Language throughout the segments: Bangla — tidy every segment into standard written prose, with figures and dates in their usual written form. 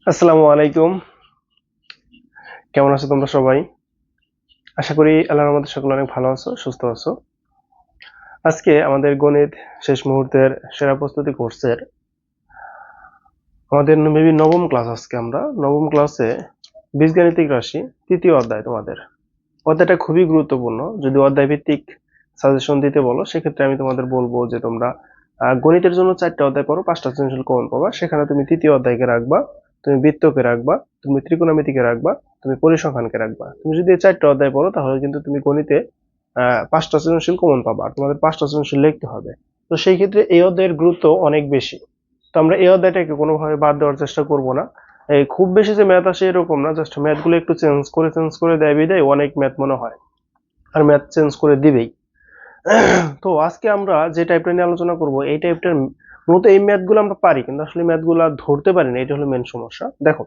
আসসালামু আলাইকুম। কেমন আছো তোমরা সবাই? আশা করি আল্লাহর রহমতে সকলে অনেক ভালো আছো, সুস্থ আছো। আজকে আমাদের গণিত শেষ মুহূর্তের সেরা প্রস্তুতি কোর্সের আমাদের মেবি নবম ক্লাস। আজকে আমরা নবম ক্লাসে বীজগাণিতিক রাশি তৃতীয় অধ্যায়। তোমাদের অধ্যায়টা খুবই গুরুত্বপূর্ণ। যদি অধ্যায় ভিত্তিক সাজেশন দিতে বলো, সেক্ষেত্রে আমি তোমাদের বলবো যে তোমরা গণিতের জন্য 4টা অধ্যায় পড়ো, 5টা সৃজনশীল কমন পাবা। সেখানে তুমি তৃতীয় অধ্যায়কে রাখবা, তুমি বৃত্তকে রাখবা, তুমি ত্রিকোণমিতিকে রাখবা, তুমি পরিসংখ্যানকে রাখবা। তুমি যদি এই 4টা অধ্যায় পড়ো, তাহলে কিন্তু তুমি গণিতে 5টা সৃজনশীল কমন পাবা, আর তোমাদের 5টা সৃজনশীল লিখতে হবে। তো সেই ক্ষেত্রে এই অধ্যায়ের গুরুত্ব অনেক বেশি। তো আমরা এই অধ্যায়টাকে কোনোভাবে বাদ দেওয়ার চেষ্টা করব না। এই খুব বেশি যে ম্যাথ আসে এরকম না, জাস্ট ম্যাথগুলো একটু চেঞ্জ করে দেয় বিদায় অনেক ম্যাথ মনে হয়, আর ম্যাথ চেঞ্জ করে দিবেই। তো আজকে আমরা যে টাইপটা নিয়ে আলোচনা করব, এই টাইপটার মূলত এই ম্যাথগুলো আমরা পারি, কিন্তু আসলে ম্যাথগুলো ধরতে পারি না। এটা হলো মেন সমস্যা। দেখো,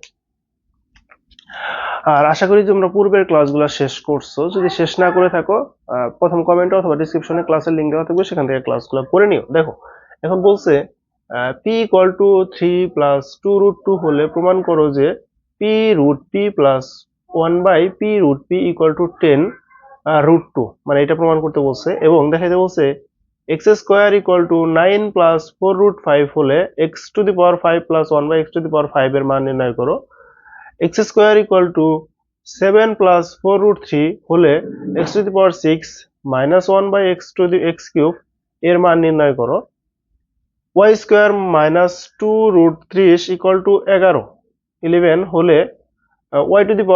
আর আশা করি তোমরা পূর্বের ক্লাসগুলো শেষ করছো। যদি শেষ না করে থাকো, প্রথম কমেন্টে অথবা ডিসক্রিপশনে ক্লাসের লিঙ্ক দেওয়া থাকবে, সেখান থেকে ক্লাসগুলো করে নিও। দেখো, এখন বলছে পি ইকুয়াল টু 3 + 2√2 হলে প্রমাণ করো যে p√p + 1/p√p = 10√2, মানে এটা প্রমাণ করতে বলছে। এবং দেখাইতে বলছে x² = 9 + 4√5 হলে x⁵ + 1/x⁵ এর মান নির্ণয় করো। x² = 7 + 4√3 হলে x⁶ - 1/x³ এর মান নির্ণয় করো। y² - 2√30 = 11 হলে y⁸ -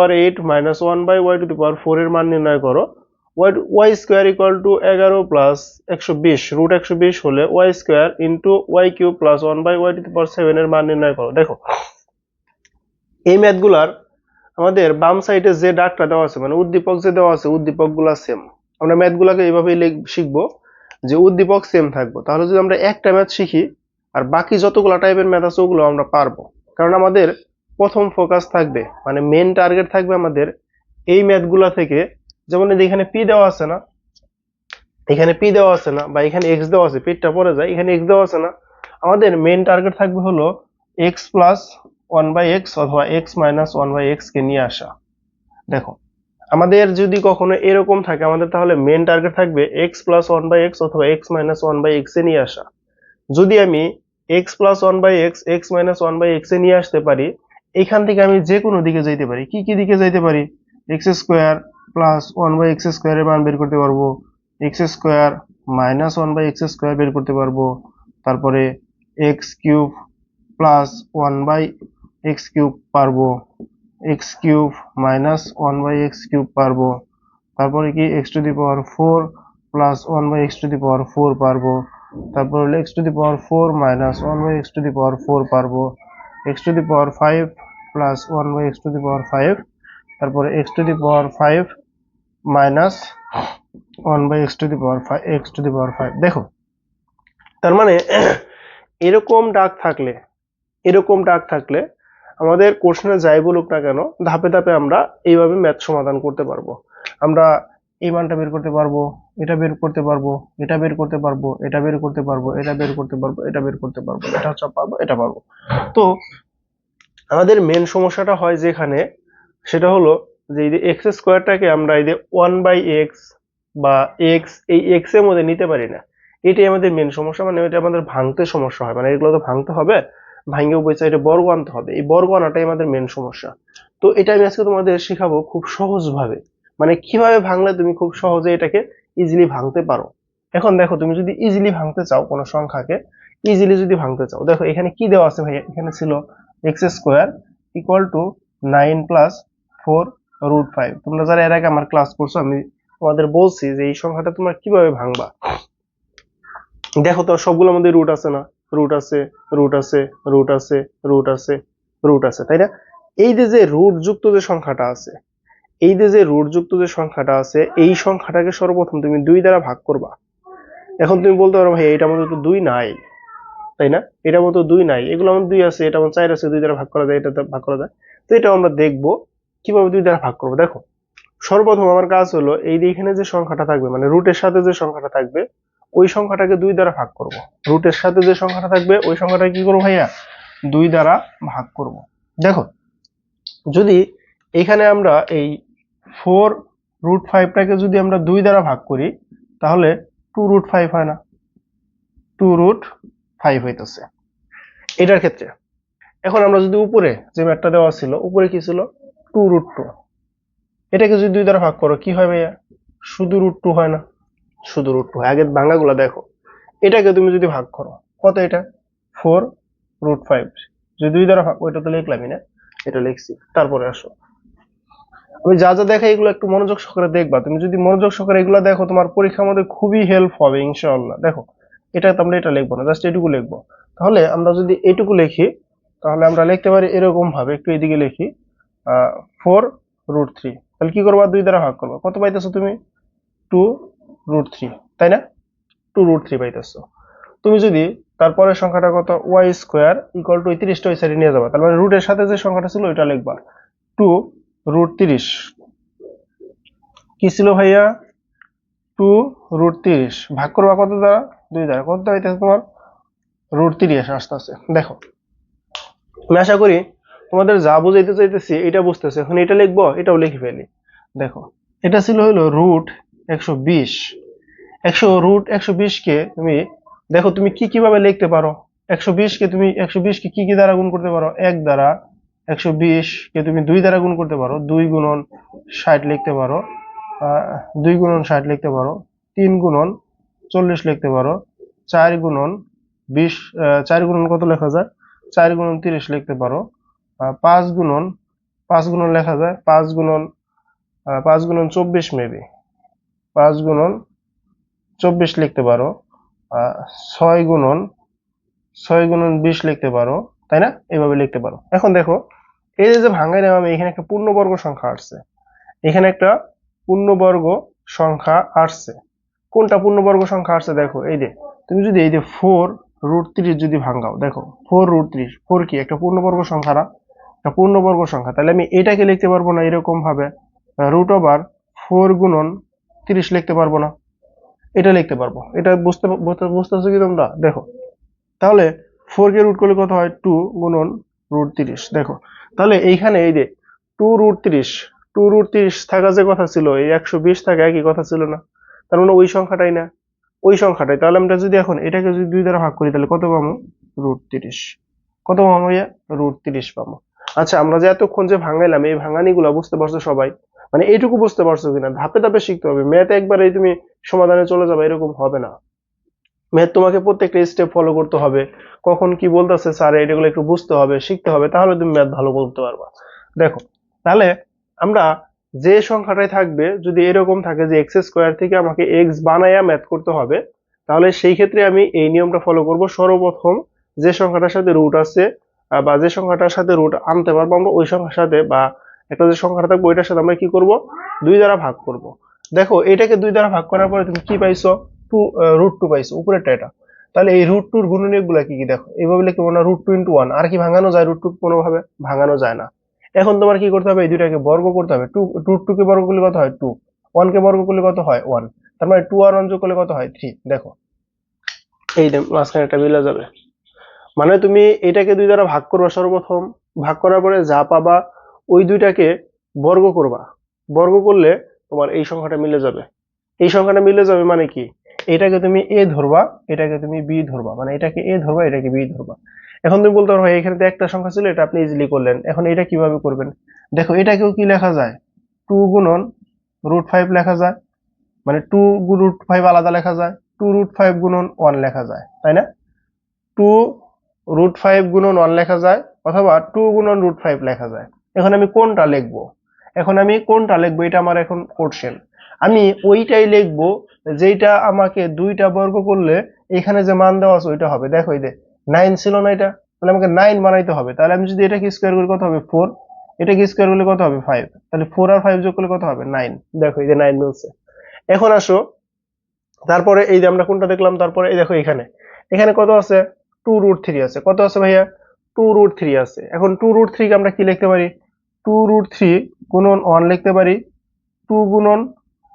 1/y⁴ এর মান নির্ণয় করো। y² = 11 + 120 √120 হলে y² × y³ + 1/y⁷ এর মান নির্ণয় করো। দেখো, এই ম্যাথগুলার আমাদের বাম সাইডে যে ডাকটা দেওয়া আছে, মানে উদ্দীপক যে দেওয়া আছে, উদ্দীপকগুলা সেম। আমরা ম্যাথগুলাকে এইভাবেই শিখবো যে উদ্দীপক সেম থাকবো। তাহলে যদি আমরা একটা ম্যাথ শিখি, আর বাকি যতগুলা টাইপের ম্যাথ আছে ওগুলো আমরা পারবো। কারণ আমাদের প্রথম ফোকাস থাকবে, মানে মেন টার্গেট থাকবে আমাদের এই ম্যাথগুলা থেকে। যেমন এখানে পি দেওয়া আছে না, এখানে পি দেওয়া আছে না, বা এখানে এক্স দেওয়া আছে, পিটা পড়ে যায়, এখানে এক্স দেওয়া আছে না। আমাদের মেন টার্গেট থাকবে হলো x + 1/x অথবা x - 1/x কে নিয়ে আসা। দেখো, আমাদের যদি কখনো এরকম থাকে, আমাদের তাহলে মেন টার্গেট থাকবে x + 1/x অথবা x - 1/x এ নিয়ে আসা। যদি আমি x + 1/x, x - 1/x এ নিয়ে আসতে পারি, এখান থেকে আমি যে কোনো দিকে যাইতে পারি। কি কি দিকে যাইতে পারি? x² + 1/x² এর মান বের করতে পারবো, x² - 1/x² বের করতে পারবো, তারপরে x³ + 1/x³ পারবো, x³ - 1/x³ পারবো, তারপরে কি x⁴ + 1/x⁴ পারবো, তারপর হলো x⁴ - 1/x⁴ পারবো, x⁵ + 1/x⁵, তারপরে x⁵ - 1/x⁵। দেখো, তার মানে এরকম ডাক থাকলে আমাদের কোশ্চেনে যাই বলুক না কেন, ধাপে ধাপে আমরা এইভাবে ম্যাথ সমাধান করতে পারবো। আমরা এই মানটা বের করতে পারবো, এটা বের করতে পারবো, এটা বের করতে পারবো, এটা বের করতে পারবো, এটা বের করতে পারবো, এটা বের করতে পারবো, এটা হচ্ছে পারবো, এটা পারবো। তো আমাদের মেন সমস্যাটা হয় যেখানে, সেটা হলো যে এই যে x² আমরা এই যে 1/x বা x, এই x এর মধ্যে নিতে পারি না। এটাই আমাদের মেন সমস্যা। মানে এটা আমাদের ভাঙতে সমস্যা হয়, মানে এগুলো তো ভাঙতে হবে, ভাঙে উভয় সাইডে বর্গ আনতে হবে। এই বর্গ আনাটাই আমাদের মেন সমস্যা। তো এটা আমি আজকে তোমাদের শেখাবো খুব সহজ ভাবে, মানে কিভাবে ভাঙলে তুমি খুব সহজে এটাকে ইজিলি ভাঙতে পারো। এখন দেখো, তুমি যদি ইজিলি ভাঙতে চাও কোনো সংখ্যাকে, ইজিলি যদি ভাঙতে চাও, দেখো এখানে কি দেওয়া আছে ভাই? এখানে ছিল x² = 9 + 4√5। তোমরা যারা এর আগে আমার ক্লাস করছো, আমি তোমাদের বলছি যে এই সংখ্যাটা তোমরা কিভাবে ভাঙবা। দেখো তো, সবগুলোর মধ্যে রুট আছে না? রুট আছে, রুট আছে, রুট আছে, রুট আছে, রুট আছে, তাই না? এই যে রুট যুক্ত যে সংখ্যাটা আছে, এই সংখ্যাটাকে সর্বপ্রথম তুমি 2 দ্বারা ভাগ করবা। এখন তুমি বলতে পারো, ভাই এটার মধ্যে তো 2 নাই, তাই না? এটার মধ্যে 2 নাই, এগুলো আমার 2 আছে, এটা আমার 4 আছে, 2 দ্বারা ভাগ করা যায়, এটা ভাগ করা যায়। তো এটাও আমরা দেখবো কিভাবে 2 দ্বারা ভাগ করবো। দেখো, সর্বপ্রথম আমার কাজ হলো এই যে এখানে যে সংখ্যাটা থাকবে, মানে রুটের সাথে যে সংখ্যাটা থাকবে, ওই সংখ্যাটাকে 2 দ্বারা ভাগ করব। রুটের সাথে যে সংখ্যাটা থাকবে ওই সংখ্যাটা কি করবো ভাইয়া? 2 দ্বারা ভাগ করব। দেখো যদি এখানে আমরা এই 4√5টাকে যদি আমরা 2 দ্বারা ভাগ করি তাহলে 2√5 হয় না, 2√5 হইতেছে এটার ক্ষেত্রে। এখন আমরা যদি উপরে যে ম্যাথটা দেওয়া ছিল, উপরে কি ছিল 2√2, এটাকে যদি 2 দ্বারা ভাগ করো কি হয় ভাইয়া? শুধু √2 হয় না, শুধু √2 হয়। আগের ভাঙাগুলো দেখো, এটাকে তুমি যদি ভাগ করো কত, এটা 4√5 যদি 2 দ্বারা ভাগ, ওইটা তো লিখলামই না, এটা লিখছি। তারপরে আসো, আমি যা যা দেখাই এগুলো একটু মনোযোগ সহকারে দেখবা। তুমি যদি মনোযোগ সহকারে এগুলো দেখো তোমার পরীক্ষার মধ্যে খুবই হেল্প হবে ইনশাআল্লাহ। দেখো এটা তো আমরা এটা লিখবো না, জাস্ট এটুকু লিখবো। তাহলে আমরা যদি এটুকু লিখি তাহলে আমরা লিখতে পারি এরকম ভাবে, একটু এদিকে লিখি 4√3। তাহলে কি করবা? 2 দ্বারা ভাগ করবা, কত পাইতেছো তুমি? 2√3, তাই না? 2√3 পাইতেছো। তুমি যদি তারপরের সংখ্যাটা কত, y² = 30টা ওই সাইডে নিয়ে যাবা, তার মানে রুটের সাথে যে সংখ্যাটা ছিল ওইটা লিখবা। 2√30 কি ছিল ভাইয়া? 2√30 ভাগ করবা কত দ্বারা? 2 দ্বারা। কত হইতেছে তোমার? √30 আসতেছে। দেখো আমি আশা করি তোমাদের যা বুঝাইতে চাইতেছি এটা বুঝতেছে। এখন এটা লিখবো, এটাও লিখে ফেলি। দেখো এটা ছিল হলো √120। 120 কে তুমি দেখো তুমি কি কিভাবে লিখতে পারো। 120 কে তুমি 120 কে কি দ্বারা গুণ করতে পারো? 1 দ্বারা। 120 কে তুমি 2 দ্বারা গুণ করতে পারো, 2 গুণন 60 লিখতে পারো, 2 গুণন 60 লিখতে পারো, 3 গুণন 40 লিখতে পারো, 4 গুণন 20, 4 গুণন কত লেখা যায়? 4 গুণন 30 লিখতে পারো, 5 গুণন 5 গুণন লেখা যায়, 5 গুণন 24 মেবি, 5 গুণন 24 লিখতে পারো, 6 গুণন 20 লিখতে পারো, তাই না? এইভাবে লিখতে পারো। এখন দেখো এই যে ভাঙাইলাম আমি, এখানে একটা পূর্ণবর্গ সংখ্যা আসছে, এখানে একটা পূর্ণবর্গ সংখ্যা আসছে। কোনটা পূর্ণবর্গ সংখ্যা আসছে? দেখো এই যে তুমি যদি এই যে 4√30 যদি ভাঙাও, দেখো 4√30, 4 কি একটা পূর্ণবর্গ সংখ্যা না? একটা পূর্ণবর্গ সংখ্যা। তাহলে আমি এটাকে লিখতে পারবো না এরকম ভাবে √4 গুণন 30 লিখতে পারবো না, এটা লিখতে পারবো। এটা বুঝতেছো কি তোমরা? দেখো তাহলে 4 কে রুট করলে কত হয়? 2 গুণন √30। দেখো তাহলে এইখানে এই যে 2√30, 2√30 থাকা যে কথা ছিল, এই 120 থাকা একই কথা ছিল না? তার মানে ওই সংখ্যাটাই না, ওই সংখ্যাটাই। তাহলে আমরা যদি এখন এটাকে যদি 2 দ্বারা ভাগ করি তাহলে কত পাবো? √30। কত পাবো ইয়া? √30 পাবো। আচ্ছা আমরা যে এতক্ষণ যে ভাঙাইলাম, এই ভাঙানিগুলো বুঝতে পারছো সবাই? মানে এইটুকু বুঝতে পারছো কিনা? ধাপে ধাপে শিখতে হবে, ম্যাথ একবারেই তুমি সমাধানে চলে যাবে এরকম হবে না। ম্যাথ তোমাকে প্রত্যেকটা স্টেপ ফলো করতে হবে, কখন কি বলতেছে স্যার এগুলো একটু বুঝতে হবে, শিখতে হবে, তাহলে তুমি ম্যাথ ভালো করতে পারবা। দেখো তাহলে আমরা যে সংখ্যাটাই থাকবে যদি এরকম থাকে যে x² থেকে আমাকে x বানায়া ম্যাথ করতে হবে, তাহলে সেই ক্ষেত্রে আমি এই নিয়মটা ফলো করব। সর্বপ্রথম যে সংখ্যাটার সাথে রুট আছে বা যে সংখ্যাটার সাথে রুট আনতে পারবো আমরা, ওই সংখ্যার সাথে বা একটা যে সংখ্যাটা থাকবে ওইটার সাথে আমরা কি করব? 2 দ্বারা ভাগ করব। দেখো এটাকে 2 দ্বারা ভাগ করার পরে তুমি কি পাইছো? √2 পাইছো, উপরেরটা এটা। তাহলে এই √2 এর গুণনীয়ক গুলা কি কি? দেখো এইভাবে লিখবো না, √2 × 1। আর কি ভাঙানো যায় √2? কোনোভাবে ভাঙানো যায় না। এখন তোমার কি করতে হবে? এই দুইটাকে বর্গ করতে হবে। √2 কে বর্গ করলে কত হয়? 2। 1 কে বর্গ করলে কত হয়? 1। তার মানে 2 আর 1 যোগ করলে কত হয়? 3। দেখো এই যে মাঝখানে একটা মিলে যাবে। মানে তুমি এটাকে 2 দ্বারা ভাগ করবা সর্বপ্রথম, ভাগ করার পরে যা পাবা ওই দুইটাকে বর্গ করবা, বর্গ করলে তোমার এই সংখ্যাটা মিলে যাবে। এই সংখ্যাটা মিলে যাবে মানে কি? এটাকে তুমি a ধরবা, এটাকে তুমি b ধরবা, মানে এটাকে a ধরবা, এটাকে b ধরবা। এখন তুমি বলতে পারো ভাই এখানে তো একটা সংখ্যা ছিল, এটা আপনি ইজিলি করলেন, এখন এটা কিভাবে করবেন? দেখো এটাকেও কি লেখা যায়? 2 গুণন √5 লেখা যায়, মানে 2 √5 আলাদা লেখা যায়, 2√5 গুণন 1 লেখা যায়, তাই না? 2√5 গুণন 1 লেখা যায়, অথবা 2 গুণন √5 লেখা যায়। এখন আমি কোনটা লিখবো? এটা আমার এখন কোশ্চেন। আমি ওইটাই লিখবো যেটা আমাকে 2টা বর্গ করলে এখানে যে মান দেওয়া আছে ওইটা হবে। দেখো এই যে 9 ছিল না এটা, তাহলে আমাকে 9 বানাইতে হবে। তাহলে আমি যদি এটাকে স্কোয়ার করি কত হবে? 4। এটাকে স্কোয়ার করলে কত হবে? 5। তাহলে 4 আর 5 যোগ করলে কত হবে? 9। দেখো এই যে 9 মিলছে। এখন আসো তারপরে এই যে আমরা কোনটা দেখলাম, তারপরে এই দেখো এখানে এখানে কত আছে? 2√3 আছে। কত আছে ভাইয়া? 2√3 আছে। এখন 2√3 কে আমরা কি লিখতে পারি? 2√3 গুণন 1 লিখতে পারি, 2 গুণন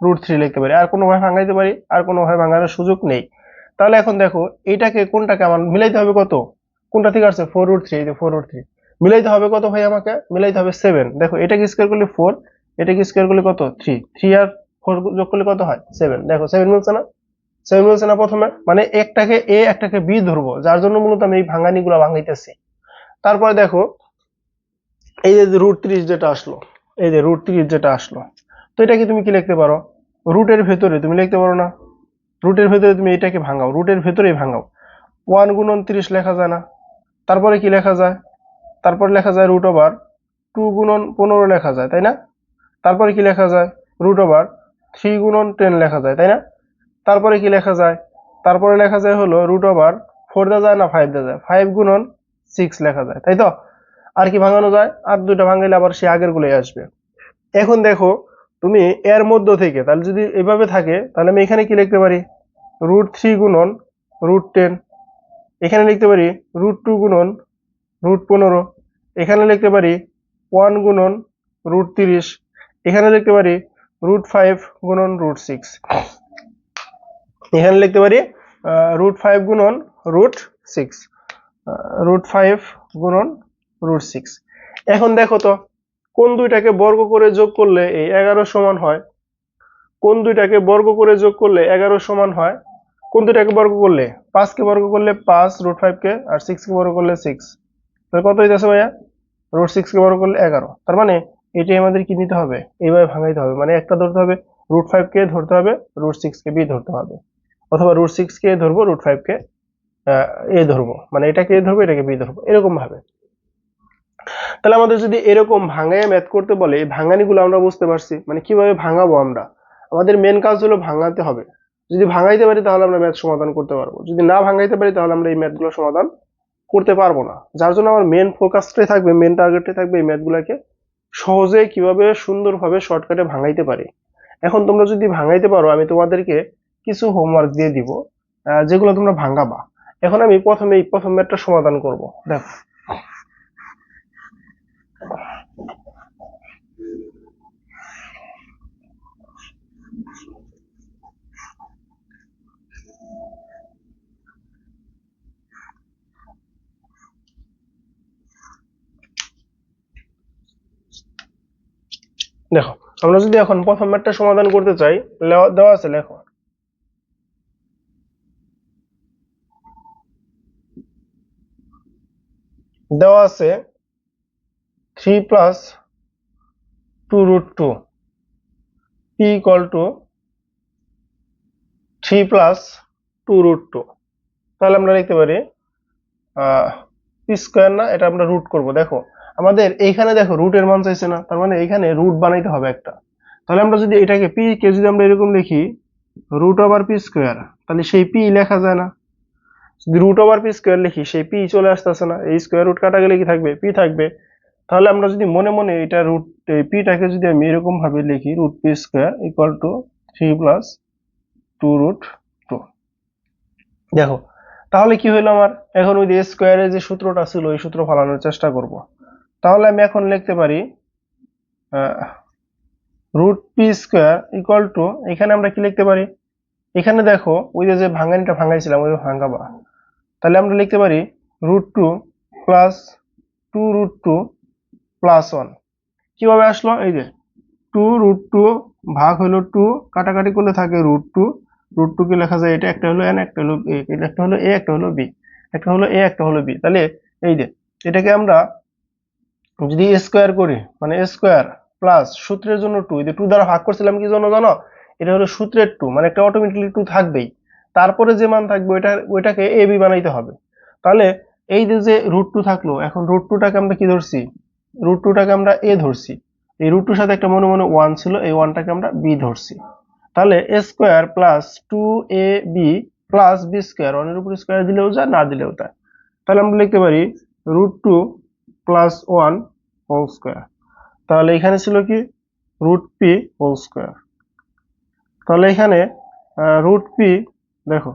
√3 লিখতে পারি। আর কোনো ভাবে ভাঙাইতে পারি? আর কোনো ভাবে ভাঙানোর সুযোগ নেই। তাহলে এখন দেখো এইটাকে কোনটাকে আমার মিলাইতে হবে? কত? কোনটা থেকে আসছে 4√3, এই যে 4√3 মিলাইতে হবে কত ভাই, আমাকে মিলাইতে হবে 7। দেখো এটাকে স্কয়ার করলে 4, এটাকে স্কয়ার করলে কত 3, 3 আর 4 যোগ করলে কত হয় 7। দেখো 7 মিলছে না, 7 মিলছে না। প্রথমে মানে একটাকে এ একটাকে বি ধরবো, যার জন্য মূলত আমি এই ভাঙানিগুলো ভাঙাইতেছি। তারপরে দেখো এই যে √30 যেটা আসলো, এই যে √30 যেটা আসলো, তো এটাকে তুমি কি লিখতে পারো, রুটের ভেতরে তুমি লিখতে পারো না, রুটের ভেতরে তুমি এটাকে ভাঙাও, রুটের ভেতরেই ভাঙাও। 1 গুণন 30 লেখা যায় না, তারপরে কি লেখা যায়, তারপরে লেখা যায় √2 গুণন 15 লেখা যায়, তাই না? তারপরে কি লেখা যায়, √3 গুণন 10 লেখা যায়, তাই না? তারপরে কি লেখা যায়, তারপরে লেখা যায় হলো √4 দেওয়া যায় না 5 দেওয়া যায়, 5 গুণন 6 লেখা যায়, তাই তো? আর কি ভাঙানো যায়, আর দুইটা ভাঙাইলে আবার সে আগের গুলোই আসবে। এখন দেখো তুমি এর মধ্য থেকে, তাহলে যদি এভাবে থাকে তাহলে আমি এখানে কি লিখতে পারি, √3 গুণন √10, এখানে লিখতে পারি √2 গুণন √15, এখানে লিখতে পারি 1 গুণন √30, এখানে লিখতে পারি √5 গুণন √6, এখানে লিখতে পারি √5 গুণন √6, √5 গুণন √6। এখন দেখো তো কোন দুইটাকে বর্গ করে যোগ করলে এই 11 সমান হয়, কোন দুইটাকে বর্গ করে যোগ করলে 11 সমান হয়, কোন দুইটাকে বর্গ করলে, 5 কে বর্গ করলে 5 √5 কে, আর 6 কে বর্গ করলে 6, তাহলে কত হইতেছে ভাইয়া, √6 কে বর্গ করলে 11। তার মানে এটাই আমাদের কি নিতে হবে, এইভাবে ভাঙাইতে হবে, মানে একটা ধরতে হবে √5 কে ধরতে হবে, √6 কে বি ধরতে হবে, অথবা √6 কে ধরবো, √5 কে এ ধরবো, মানে এটাকে এ ধরবো, এটাকে বি ধরবো, এরকম ভাবে। তাহলে আমাদের যদি এরকম ভাঙায় ম্যাথ করতে বলে, এই ভাঙানিগুলো আমরা বুঝতে পারছি, মানে কিভাবে ভাঙাবো আমরা। আমাদের মেন কাজ হলো ভাঙাতে হবে, যদি ভাঙাইতে পারি তাহলে আমরা ম্যাথ সমাধান করতে পারবো, যদি না ভাঙাইতে পারি তাহলে আমরা এই ম্যাথগুলো সমাধান করতে পারবো না। যার জন্য আমার মেন ফোকাসটাই থাকবে, মেন টার্গেটটাই থাকবে এই ম্যাথগুলোকে সহজে কিভাবে সুন্দরভাবে শর্টকাটে ভাঙাইতে পারি। এখন তোমরা যদি ভাঙাইতে পারো, আমি তোমাদেরকে কিছু হোমওয়ার্ক দিয়ে দিব, যেগুলো তোমরা ভাঙাবা। এখন আমি প্রথম ম্যাথটা সমাধান করব। দেখো দেখো আমরা যদি এখন প্রথম ম্যাথটা সমাধান করতে চাই, দেওয়া আছে, লেখো দেওয়া আছে 3 plus 2√2 p equal to 3 plus 2√2। তাহলে আমরা লিখতে পারি পি স্কোয়ার, না এটা আমরা রুট করব। দেখো আমাদের এইখানে দেখো রুটের মান চাইছে না, তার মানে এইখানে রুট বানাইতে হবে একটা। তাহলে আমরা যদি এটাকে পি কে যদি আমরা এরকম লিখি √p², তাহলে সেই পি লেখা যায় না। যদি √p² লিখি সেই পি চলে আসতেছে না, এই স্কোয়ার রুট কাটা গেলে কি থাকবে, পি থাকবে। তাহলে আমরা যদি মনে মনে এটা রুট পিটাকে যদি আমি এরকম ভাবে লিখি √p² ইকুয়াল টু 3 প্লাস 2√2, দেখো তাহলে কি হলো আমার, এখন ওই যে স্কোয়ারের যে সূত্রটা ছিল ওই সূত্র ফলানোর চেষ্টা করব। তাহলে আমি এখন লিখতে পারি √p² ইকুয়াল টু, এখানে আমরা কি লিখতে পারি, এখানে দেখো ওই যে ভাঙানিটা ভাঙাইছিলাম ওই ভাঙাবা, তাহলে আমরা লিখতে পারি √2 প্লাস 2√2 প্লাস 1। কিভাবে আসলো, এই যে 2√2 ভাগ হলো 2, কাটাকাটি করলে থাকে √2, √2 কে লেখা যায় এটা, একটা হলো n, একটা হলো a, একটা হলো a, একটা হলো b, একটা হলো a, একটা হলো b। তাহলে এই যে এটাকে আমরা যদি স্কোয়ার করি, মানে স্কোয়ার প্লাস সূত্রের জন্য 2, এই যে 2 দ্বারা ভাগ করছিলাম কি জন্য জানো, এটা হলো সূত্রের 2, মানে একটা অটোমেটিক্যালি 2 থাকবেই, তারপরে যে মান থাকবে ওইটাকে a b বানাইতে হবে। তাহলে এই যে √2 থাকলো, এখন √2টাকে আমরা কি ধরছি, √2টাকে আমরা a ধরছি, এই √2 সাথে একটা মনে মনে 1 ছিল, এই 1টাকে আমরা b ধরছি। তাহলে a square plus 2ab plus b square, 1 এর উপর স্কোয়ার দিলেও যায়, না দিলেও যায়। তাহলে আমরা লিখতে পারি √2 প্লাস 1 হোল স্কোয়ার। তাহলে এখানে ছিল কি √p হোল স্কোয়ার। তাহলে এখানে √p, দেখো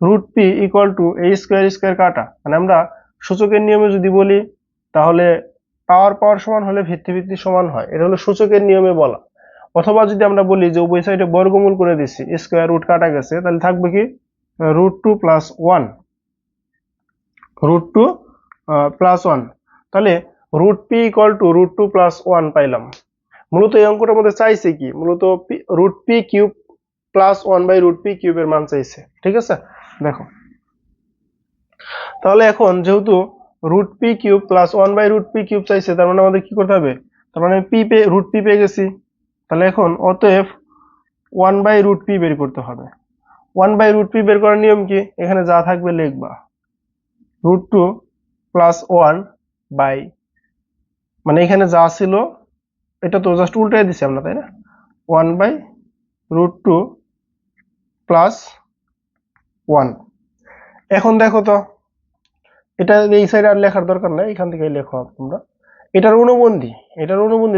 √p equal to a square কাটা, মানে আমরা সূচকের নিয়মে যদি বলি তাহলে পাওয়ার সমান হলে ভিত্তি সমান হয়, এটা হলো সূচকের নিয়মে বলা। অথবা যদি আমরা বলি যে উভয় সাইডে বর্গমূল করে দিছি, স্কোয়ার রুট কাটা গেছে, তাহলে থাকবে কি √2 প্লাস 1, √2 +1, তাহলে √p = √2 + 1 পাইলাম। মূলত এই অঙ্কটার মধ্যে চাইছে কি, মূলত √p³ + 1/√p³ এর মান চাইছে, ঠিক আছে। দেখো তাহলে এখন যেহেতু √p³ + 1/√p³ চাইছে, তার মানে আমাদের কি করতে হবে, তার মানে √p পেয়ে গেছি। তাহলে এখন অতএব 1/√p বের করতে হবে। 1/√p বের করার নিয়ম কি, এখানে যা থাকবে লিখবা, √2 + 1 বাই, মানে এখানে যা ছিল এটা তো জাস্ট উল্টাই দিছি আমরা, তাই না, 1/√2 + 1। এখন দেখো তো, এটা এই সাইডে আর লেখার দরকার নাই, এখান থেকে লেখো তোমরা। এটার অনুবন্ধী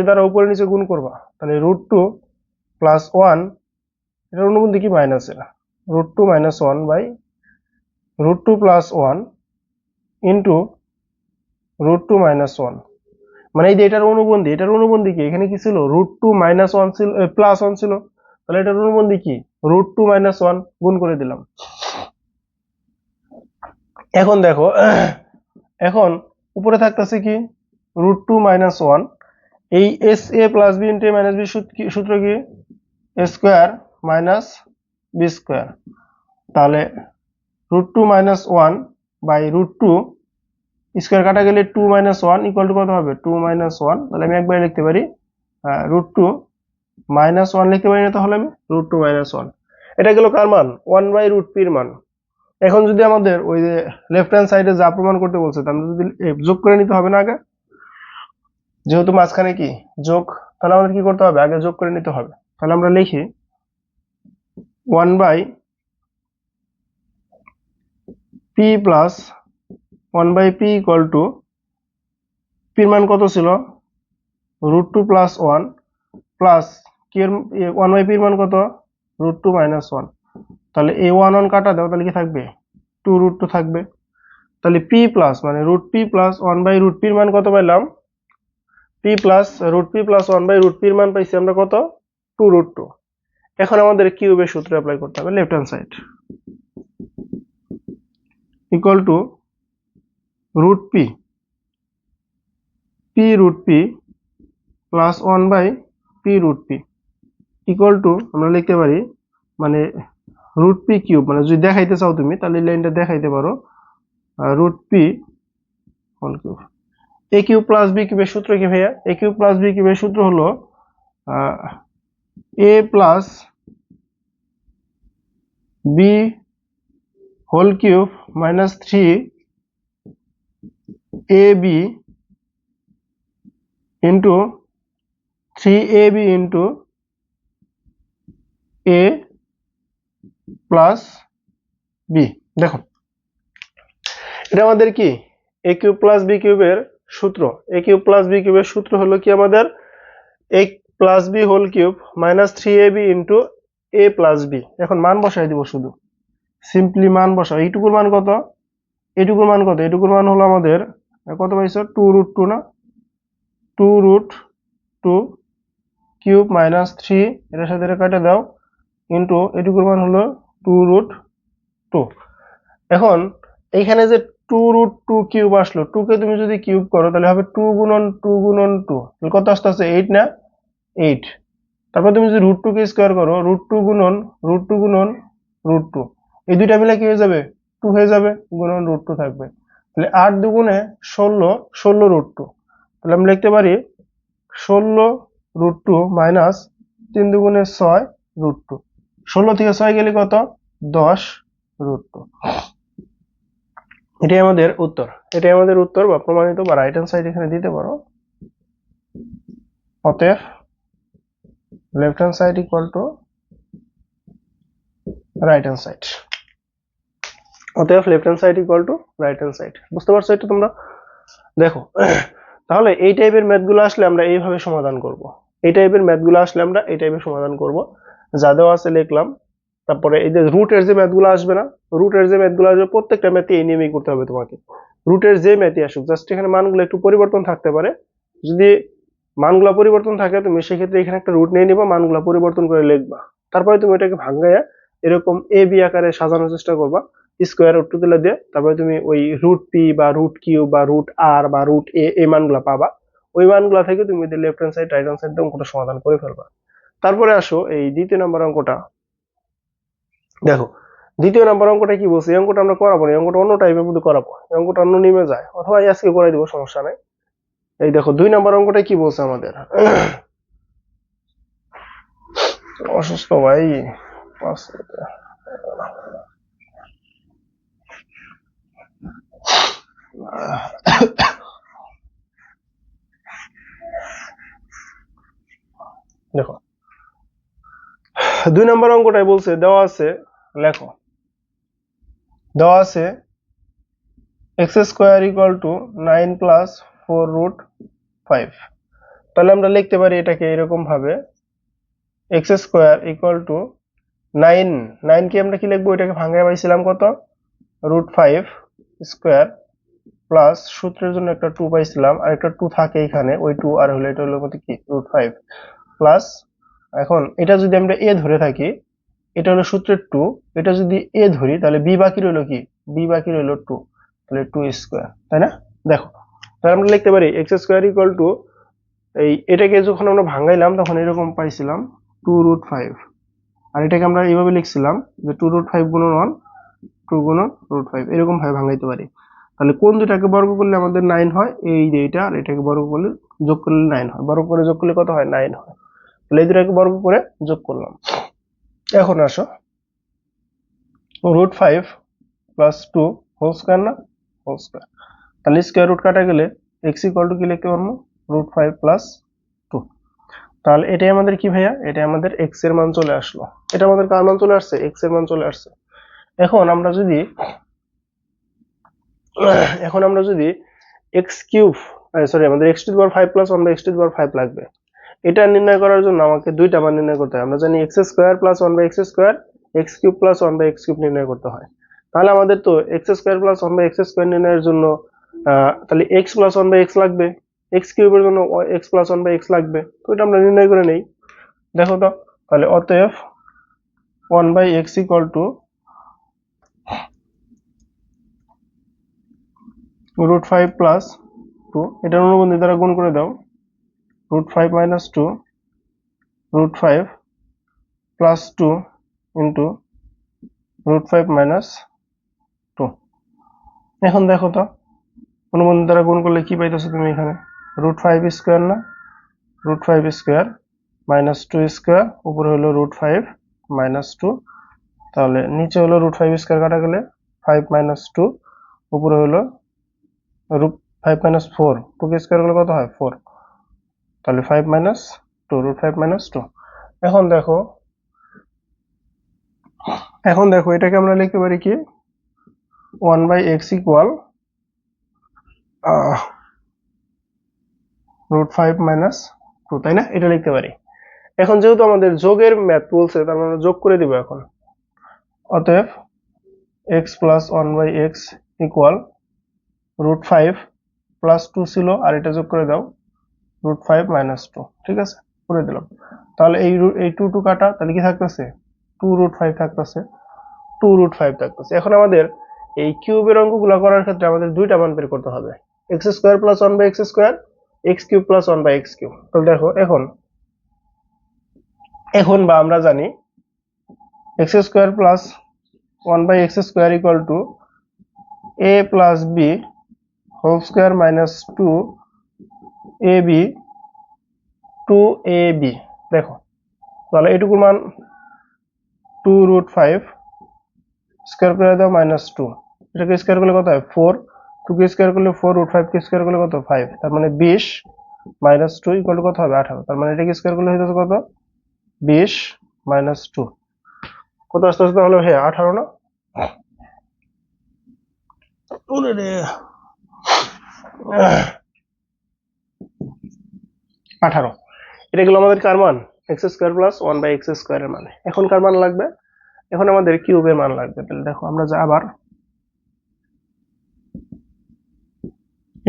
দ্বারা উপরে নিচে গুণ করবা, তাহলে √2 + 1, এটার অনুবন্ধী কি মাইনাসের, √2 - 1 বাই √2 + 1 ইন্টু √2 - 1, মানে এই যে এটার অনুবন্ধী কি, এখানে কি ছিল, √2 - 1 ছিল, +1 ছিল, তাহলে এটার অনুবন্ধী কি, √2 - 1 গুণ করে দিলাম। এখন দেখো, এখন উপরে থাকতেছে কি, √2 - 1, এই SA + B * A - B সূত্র কি, A² - B², তাহলে √2 - 1 বাই √2 স্কয়ার কাটা গেলে 2 - 1 = কত হবে, 2 - 1, তাহলে আমি একবারে লিখতে পারি √2 - 1 লিখতে পারি না, তাহলে আমি √2 - 1, এটা গেল কার মান, 1/√p এর মান। এখন যদি আমাদের ওই যে লেফট হ্যান্ড সাইডে যা প্রমাণ করতে বলছে, তাহলে যদি যোগ করে নিতে হবে না আগে, যেহেতু মাঝখানে কি যোগ, তাহলে আমাদের কি করতে হবে, আগে যোগ করে নিতে হবে। তাহলে আমরা লিখি 1/p + 1/p = p এর মান কত ছিল, √2 + 1 প্লাস কি এর 1/p এর মান কত, √2 - 1, তাহলে এই 1 1 কাটা দাও, তাহলে কি থাকবে, 2√2 থাকবে। তাহলে p প্লাস মানে √p + 1/√p এর মান কত পাইলাম, p + √p + 1/√p এর মান পাইছি আমরা কত, 2√2। এখন আমাদের কিউবের সূত্র অ্যাপ্লাই করতে হবে, left hand side equal two √p p√p + 1/p√p equal to, আমরা লিখতে পারি মানে √p³ মানে যদি দেখাইতে চাও তুমি, তাহলে এই লাইনটা দেখাইতে পারো √p whole cube. a³ + b³ এর সূত্র কি ভাইয়া, a³ + b³ এর সূত্র হলো a + b whole cube - 3ab into 3ab into a plus b। দেখো এটা আমাদের কি, a³ + b³ এর সূত্র, a³ + b³ এর সূত্র হলো কি আমাদের a + b whole cube - 3ab into a plus b। এখন মান বসাই দিব, শুধু সিম্পলি মান বসাও। এইটুকুর মান কত, এটুকুর মান কত, এটুকুর মান হলো আমাদের কত পাইছো, 2√2 না, 2√2 কিউব - 3, এটার সাথে এটা কাটে দাও, ইন্টু এটুকুর মান হলো 2√2। এখন এইখানে যে 2√2 কিউব আসলো, 2 কে তুমি যদি কিউব করো তাহলে হবে 2 গুণন 2 গুণন 2, কত আসতেছে 8 না, 8। তারপর তুমি যদি √2 কে স্কয়ার করো, √2 গুণন √2 গুণন √2, এই দুইটা মিলে কি হয়ে যাবে, 2 হয়ে যাবে, গুণন √2 থাকবে। তাহলে 8 দুগুণে 16, 16√2, তাহলে আমরা লিখতে পারি 16√2 মাইনাস 3 দুগুণে 6√2, 16 থেকে 6 গেলে কত, 10√2। এটাই আমাদের উত্তর, এটাই আমাদের উত্তর বা প্রমাণিত বা রাইট হ্যান্ড সাইড এখানে দিতে পারো। অতএব left hand side equal to right hand side, অতএব left hand side equal to right hand side. বুঝতে পারছো এটা তোমরা? দেখো তাহলে এই টাইপের ম্যাথগুলো আসলে আমরা এইভাবে সমাধান করব, এই টাইপের ম্যাথগুলো আসলে আমরা এই টাইপের সমাধান করব। যা দেওয়া আছে লিখলাম, তারপরে এই যে রুটের যে ম্যাথগুলো আসবে না, রুটের যে ম্যাথগুলো আসবে প্রত্যেকটা ম্যাথে এই নিয়মেই করতে হবে তোমাকে। রুটের যে ম্যাথই আসুক, জাস্ট এখানে মানগুলো একটু পরিবর্তন থাকতে পারে, যদি মানগুলো পরিবর্তন থাকে তুমি সেক্ষেত্রে এখানে একটা রুট নিয়ে নিবা, মানগুলো পরিবর্তন করে লিখবা, তারপরে তুমি এটাকে ভাঙাইয়া এরকম এ বি আকারে সাজানোর চেষ্টা করবা, স্কোয়ার রুট 2 দিলে দিয়ে তারপরে তুমি ওই রুট পি বা রুট কিউ বা রুট আর বা রুট এ এই মানগুলো পাবা। ওই মানগুলো থেকে তুমি left hand side right hand side অঙ্কটা সমাধান করে ফেলবা। তারপরে আসো এই দ্বিতীয় নম্বর অঙ্কটা। দেখো দ্বিতীয় নম্বর অঙ্কটা কি বলছে, এই অঙ্কটা আমরা করাবো না, এই অঙ্কটা অন্য টাইপের মধ্যে করাবো, এই অঙ্কটা অন্য নিমে যায়, অথবা আজকে করাই দিব, সমস্যা নাই। এই দেখো 2 নম্বর অঙ্কটা কি বলছে আমাদের। অসুস্থ ভাই, দেখো 2 নম্বর অঙ্কটাই বলছে, দেওয়া আছে, লেখো, দেওয়া আছে x square equal to 9 plus 4 root 5। তাহলে আমরা লিখতে পারি এটাকে এরকম ভাবে, x স্কয়ার ইকুয়াল টু 9 কে আমরা কি লিখবো, এটাকে ভাঙায় পাইছিলাম কত, রুট 5 স্কয়ার প্লাস সূত্রের জন্য একটা 2 পাইছিলাম, আর একটা 2 থাকে এখানে, ওই 2 আর হলো এটা হলো কত কি রুট 5 প্লাস, এখন এটা যদি আমরা a ধরে থাকি, এটা হলো সূত্রের 2, এটা যদি a ধরি তাহলে b বাকি রইলো কি, b বাকি রইলো 2, তাহলে 2 স্কয়ার, তাই না? দেখো তাহলে আমরা লিখতে পারি x স্কয়ার ইকুয়াল টু, এই এটাকে যখন আমরা ভাঙাইলাম তখন এরকম পাইছিলাম 2 রুট 5, আর এটাকে আমরা এইভাবে লিখছিলাম যে 2 রুট 5 গুণন 1, 2 গুণন রুট 5, এরকম ভাবে ভাঙাইতে পারি। তাহলে কোন দুটাকে বর্গ করলে আমাদের 9 হয়, এই যে এটা, আর এটাকে বর্গ করলে যোগ করলে 9 হয়, বর্গ করে যোগ করলে কত হয়, 9 হয়। তাহলে এই দুটাকে বর্গ করে যোগ করলাম। এখন আসো রুট 5 প্লাস 2 হোল স্কয়ার না, হোল স্কয়ার, তাহলে স্কয়ার রুট কাটা গেলে x ইকুয়াল টু কি লিখতে পারবো, রুট 5 প্লাস 2। তাহলে এটাই আমাদের কি ভাইয়া, এটা আমাদের x এর মান চলে আসলো, এটা আমাদের কার মান চলে আসছে, x এর মান চলে আসছে। এখন আমরা যদি x কিউব, সরি আমাদের x to the power 5 plus 1 by x to the power 5 লাগবে, এটা নির্ণয় করার জন্য আমাকে দুইটা মান নির্ণয় করতে হয়। আমরা জানি x square plus 1 by x square, x cube plus 1 by x cube নির্ণয় করতে হয়। তাহলে আমাদের তো x square plus 1 by x square নির্ণয়ের জন্য তাহলে x প্লাস 1 বাই x লাগবে, x কিউবের জন্য x প্লাস 1 বাই x লাগবে, তো এটা আমরা নির্ণয় করে নেই। দেখো তো, তাহলে অতএব 1 by x equal to root 5 plus 2, এটার অনুবন্ধী দ্বারা গুণ করে দাও, root 5 minus 2 root 5 plus 2 into root 5 minus 2। এখন দেখো তো অনুবন্ধী দ্বারা গুণ করলে কি পাইতেছো তুমি এখানে, রুট 5 স্কয়ার না, রুট 5 স্কয়ার মাইনাস 2 স্কয়ার, উপরে হলো রুট 5 মাইনাস 2, তাহলে নিচে হলো রুট 5 স্কয়ার কাটা গেলে 5 মাইনাস 2, উপরে হলো রুট 5 মাইনাস 4, 2 কে স্কয়ার করলে কত হয় 4, তাহলে 5 মাইনাস 2, রুট 5 মাইনাস 2। এখন দেখো এটাকে আমরা লিখতে পারি কি 1 by x equal root 5 minus 2, তাই না, এটা লিখতে পারি। এখন যেহেতু আমাদের যোগের ম্যাথ বলছে, তার মানে যোগ করে দিব এখন। অতএব x plus 1 by x equal root 5 plus 2 ছিল, আর এটা যোগ করে দাও রুট 5 মাইনাস 2, ঠিক আছে, করে দিলাম। তাহলে এই 2 2 কাটা, তাহলে কি থাকতেছে 2 রুট 5 থাকতেছে, 2 রুট 5 থাকতেছে। এখন আমাদের এই কিউবের অঙ্কগুলো করার ক্ষেত্রে আমাদের দুইটা মান বের করতে হবে, x square plus 1 by x square, x cube plus 1 by x cube. তাহলে দেখো এখন বা আমরা জানি x square plus 1 by x square equal to a plus b whole square minus 2ab 2ab। দেখো তাহলে এটুকুর মান 2 রুট 5 স্কয়ার করে দাও মাইনাস 2, এটাকে স্কয়ার করলে কত হয় 4, 2 কে স্কয়ার করলে 4, রুট 5 কে স্কয়ার করলে কত 5, তার মানে 20 মাইনাস 2 ইকুয়াল টু কত হবে 18, তার মানে এটাকে স্কয়ার করলে হইতেছে কত 20 মাইনাস 2, কত আসতে আসতে তাহলে হ্যাঁ 18 না, ওরে রে 18। এটা গেল আমাদের কার মান, x square plus 1 by x square এর মান। এখন কার মান লাগবে, এখন আমাদের কিউবের মান লাগবে। তাহলে দেখো আমরা যা আবার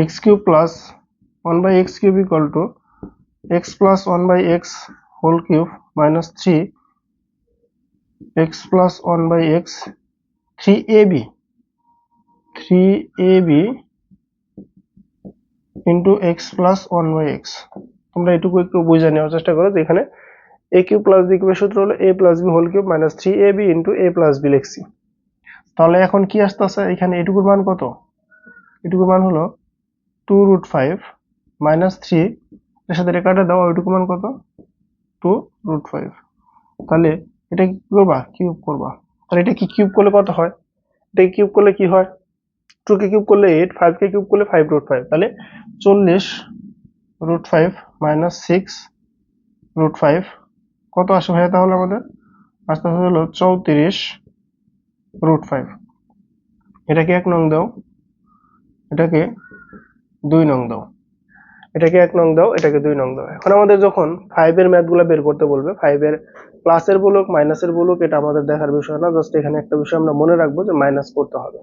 x cube plus 1 by x cube equal to x plus 1 by x whole cube minus 3 x plus 1 by x 3ab, 3ab into x plus 1/x। তোমরা এটুকু একটু বুঝে নেওয়ার চেষ্টা করো যে এখানে a কিউব প্লাস b কিউবের সূত্র হলো a plus b whole cube minus 3ab into a plus b লিখছি। তাহলে এখন কি আসতেছে, এখানে এটুকুর মান কত? এটুকুর মান হলো 2√5 মাইনাস 3, এর সাথে এটা কাটা দাও, এটুকুর মান কত? 2√5। তাহলে এটা কি করবা? কিউব করবা। তাহলে এটা কি কিউব করলে কত হয়? এটাকে কিউব করলে কি হয়? 2 কে কিউব করলে 8, 5 কে কিউব করলে 5√5। তাহলে 40√5 মাইনাস 6√5 কত আসে ভাইয়া? তাহলে আমাদের আস্তে আস্তে হলো 34√5। এটাকে 1 নং দাও, এটাকে 2 নং দাও, এটাকে 1 নং দাও, এটাকে 2 নং দাও। এখন আমাদের যখন 5 এর ম্যাথগুলো বের করতে বলবে, 5 এর প্লাসের বলুক মাইনাসের বলুক এটা আমাদের দেখার বিষয় না, জাস্ট এখানে একটা বিষয় আমরা মনে রাখবো যে মাইনাস করতে হবে।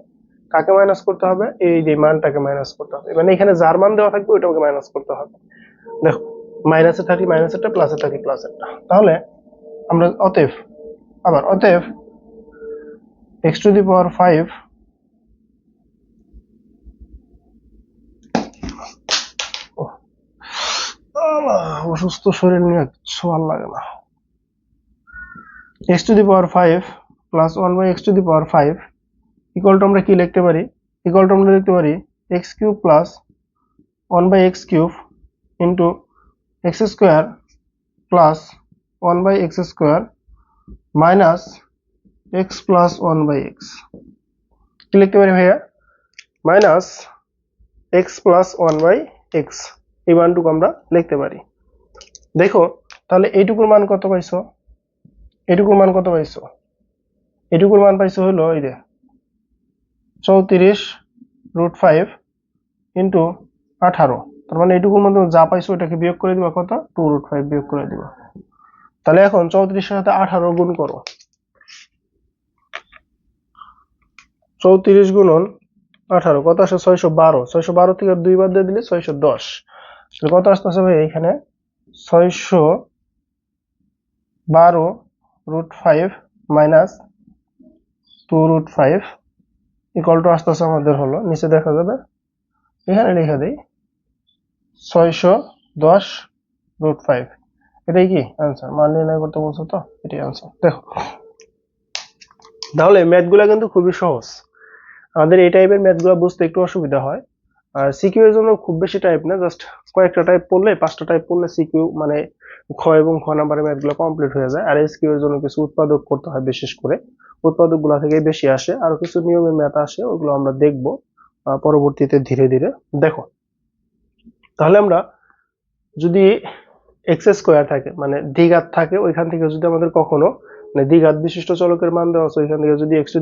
কাকে মাইনাস করতে হবে? এই যে মানটাকে মাইনাস করতে হবে, মানে এখানে যার মান দেওয়া থাকবে ওইটাকে মাইনাস করতে হবে। দেখো মাইনাসে থাকি মাইনাসেরটা, প্লাসে থাকি প্লাসেরটা। তাহলে আমরা অতএব x⁵ অসুস্থ শরীর নিয়ে কিছু ভালো লাগে না। x⁵ plus 1/x⁵ equal to আমরা কি লিখতে পারি? ইকুয়াল টু আমরা লিখতে পারি x³ plus 1/x³ into x² plus 1/x² minus x plus 1/x। কি লিখতে পারি ভাইয়া? মাইনাস x প্লাস 1/x, এই মানটুকু আমরা লিখতে পারি। দেখো তাহলে এইটুকুর মান কত পাইছো? এইটুকুর মান কত পাইছো? এইটুকুর মান পাইছো হলো এই যে 34√5 ইন্টু 18। তার মানে এইটুকুর মধ্যে যা পাইছো ওটাকে বিয়োগ করে দিবা, কত? 2√5 বিয়োগ করে দিবা। তাহলে এখন 34 এর সাথে 18 গুণ করো। 34 গুণন 18 কত আসে? 612। 612 থেকে 2 বাদ দিয়ে দিলে 610। তাহলে কত আসতেছে ভাই এখানে? 612√5 মাইনাস 2√5 ইকুয়াল টু আসতেছে আমাদের হলো, নিচে দেখা যাবে, এখানে লিখে দেই 610√5। এটাই কি आंसर? মান নির্ণয় করতে বলছো তো, এটাই आंसर। দেখো তাহলে ম্যাথগুলো কিন্তু খুবই সহজ। আমাদের এই টাইপের ম্যাথগুলো বুঝতে একটু অসুবিধা হয়। আর সিকিউ এর জন্য খুব বেশি টাইপ না, জাস্ট কয়েকটা টাইপ পড়লে, 5টা টাইপ পড়লে সিকিউ মানে খ এবং খ নাম্বারের ম্যাথগুলো কমপ্লিট হয়ে যায়। আর এসকিউ এর জন্য কিছু উৎপাদক করতে হয়, বিশেষ করে উৎপাদকগুলো থেকে বেশি আসে, আরো কিছু নিয়মের ম্যাথ আসে, ওগুলো আমরা দেখব পরবর্তীতে ধীরে ধীরে। দেখো তাহলে আমরা যদি x² থাকে মানে দ্বিঘাত থাকে, ওইখান থেকে যদি আমাদের কখনো মানে দ্বিঘাত বিশিষ্ট চলকের মান দেওয়া আছে, ওইখান থেকে যদি x⁵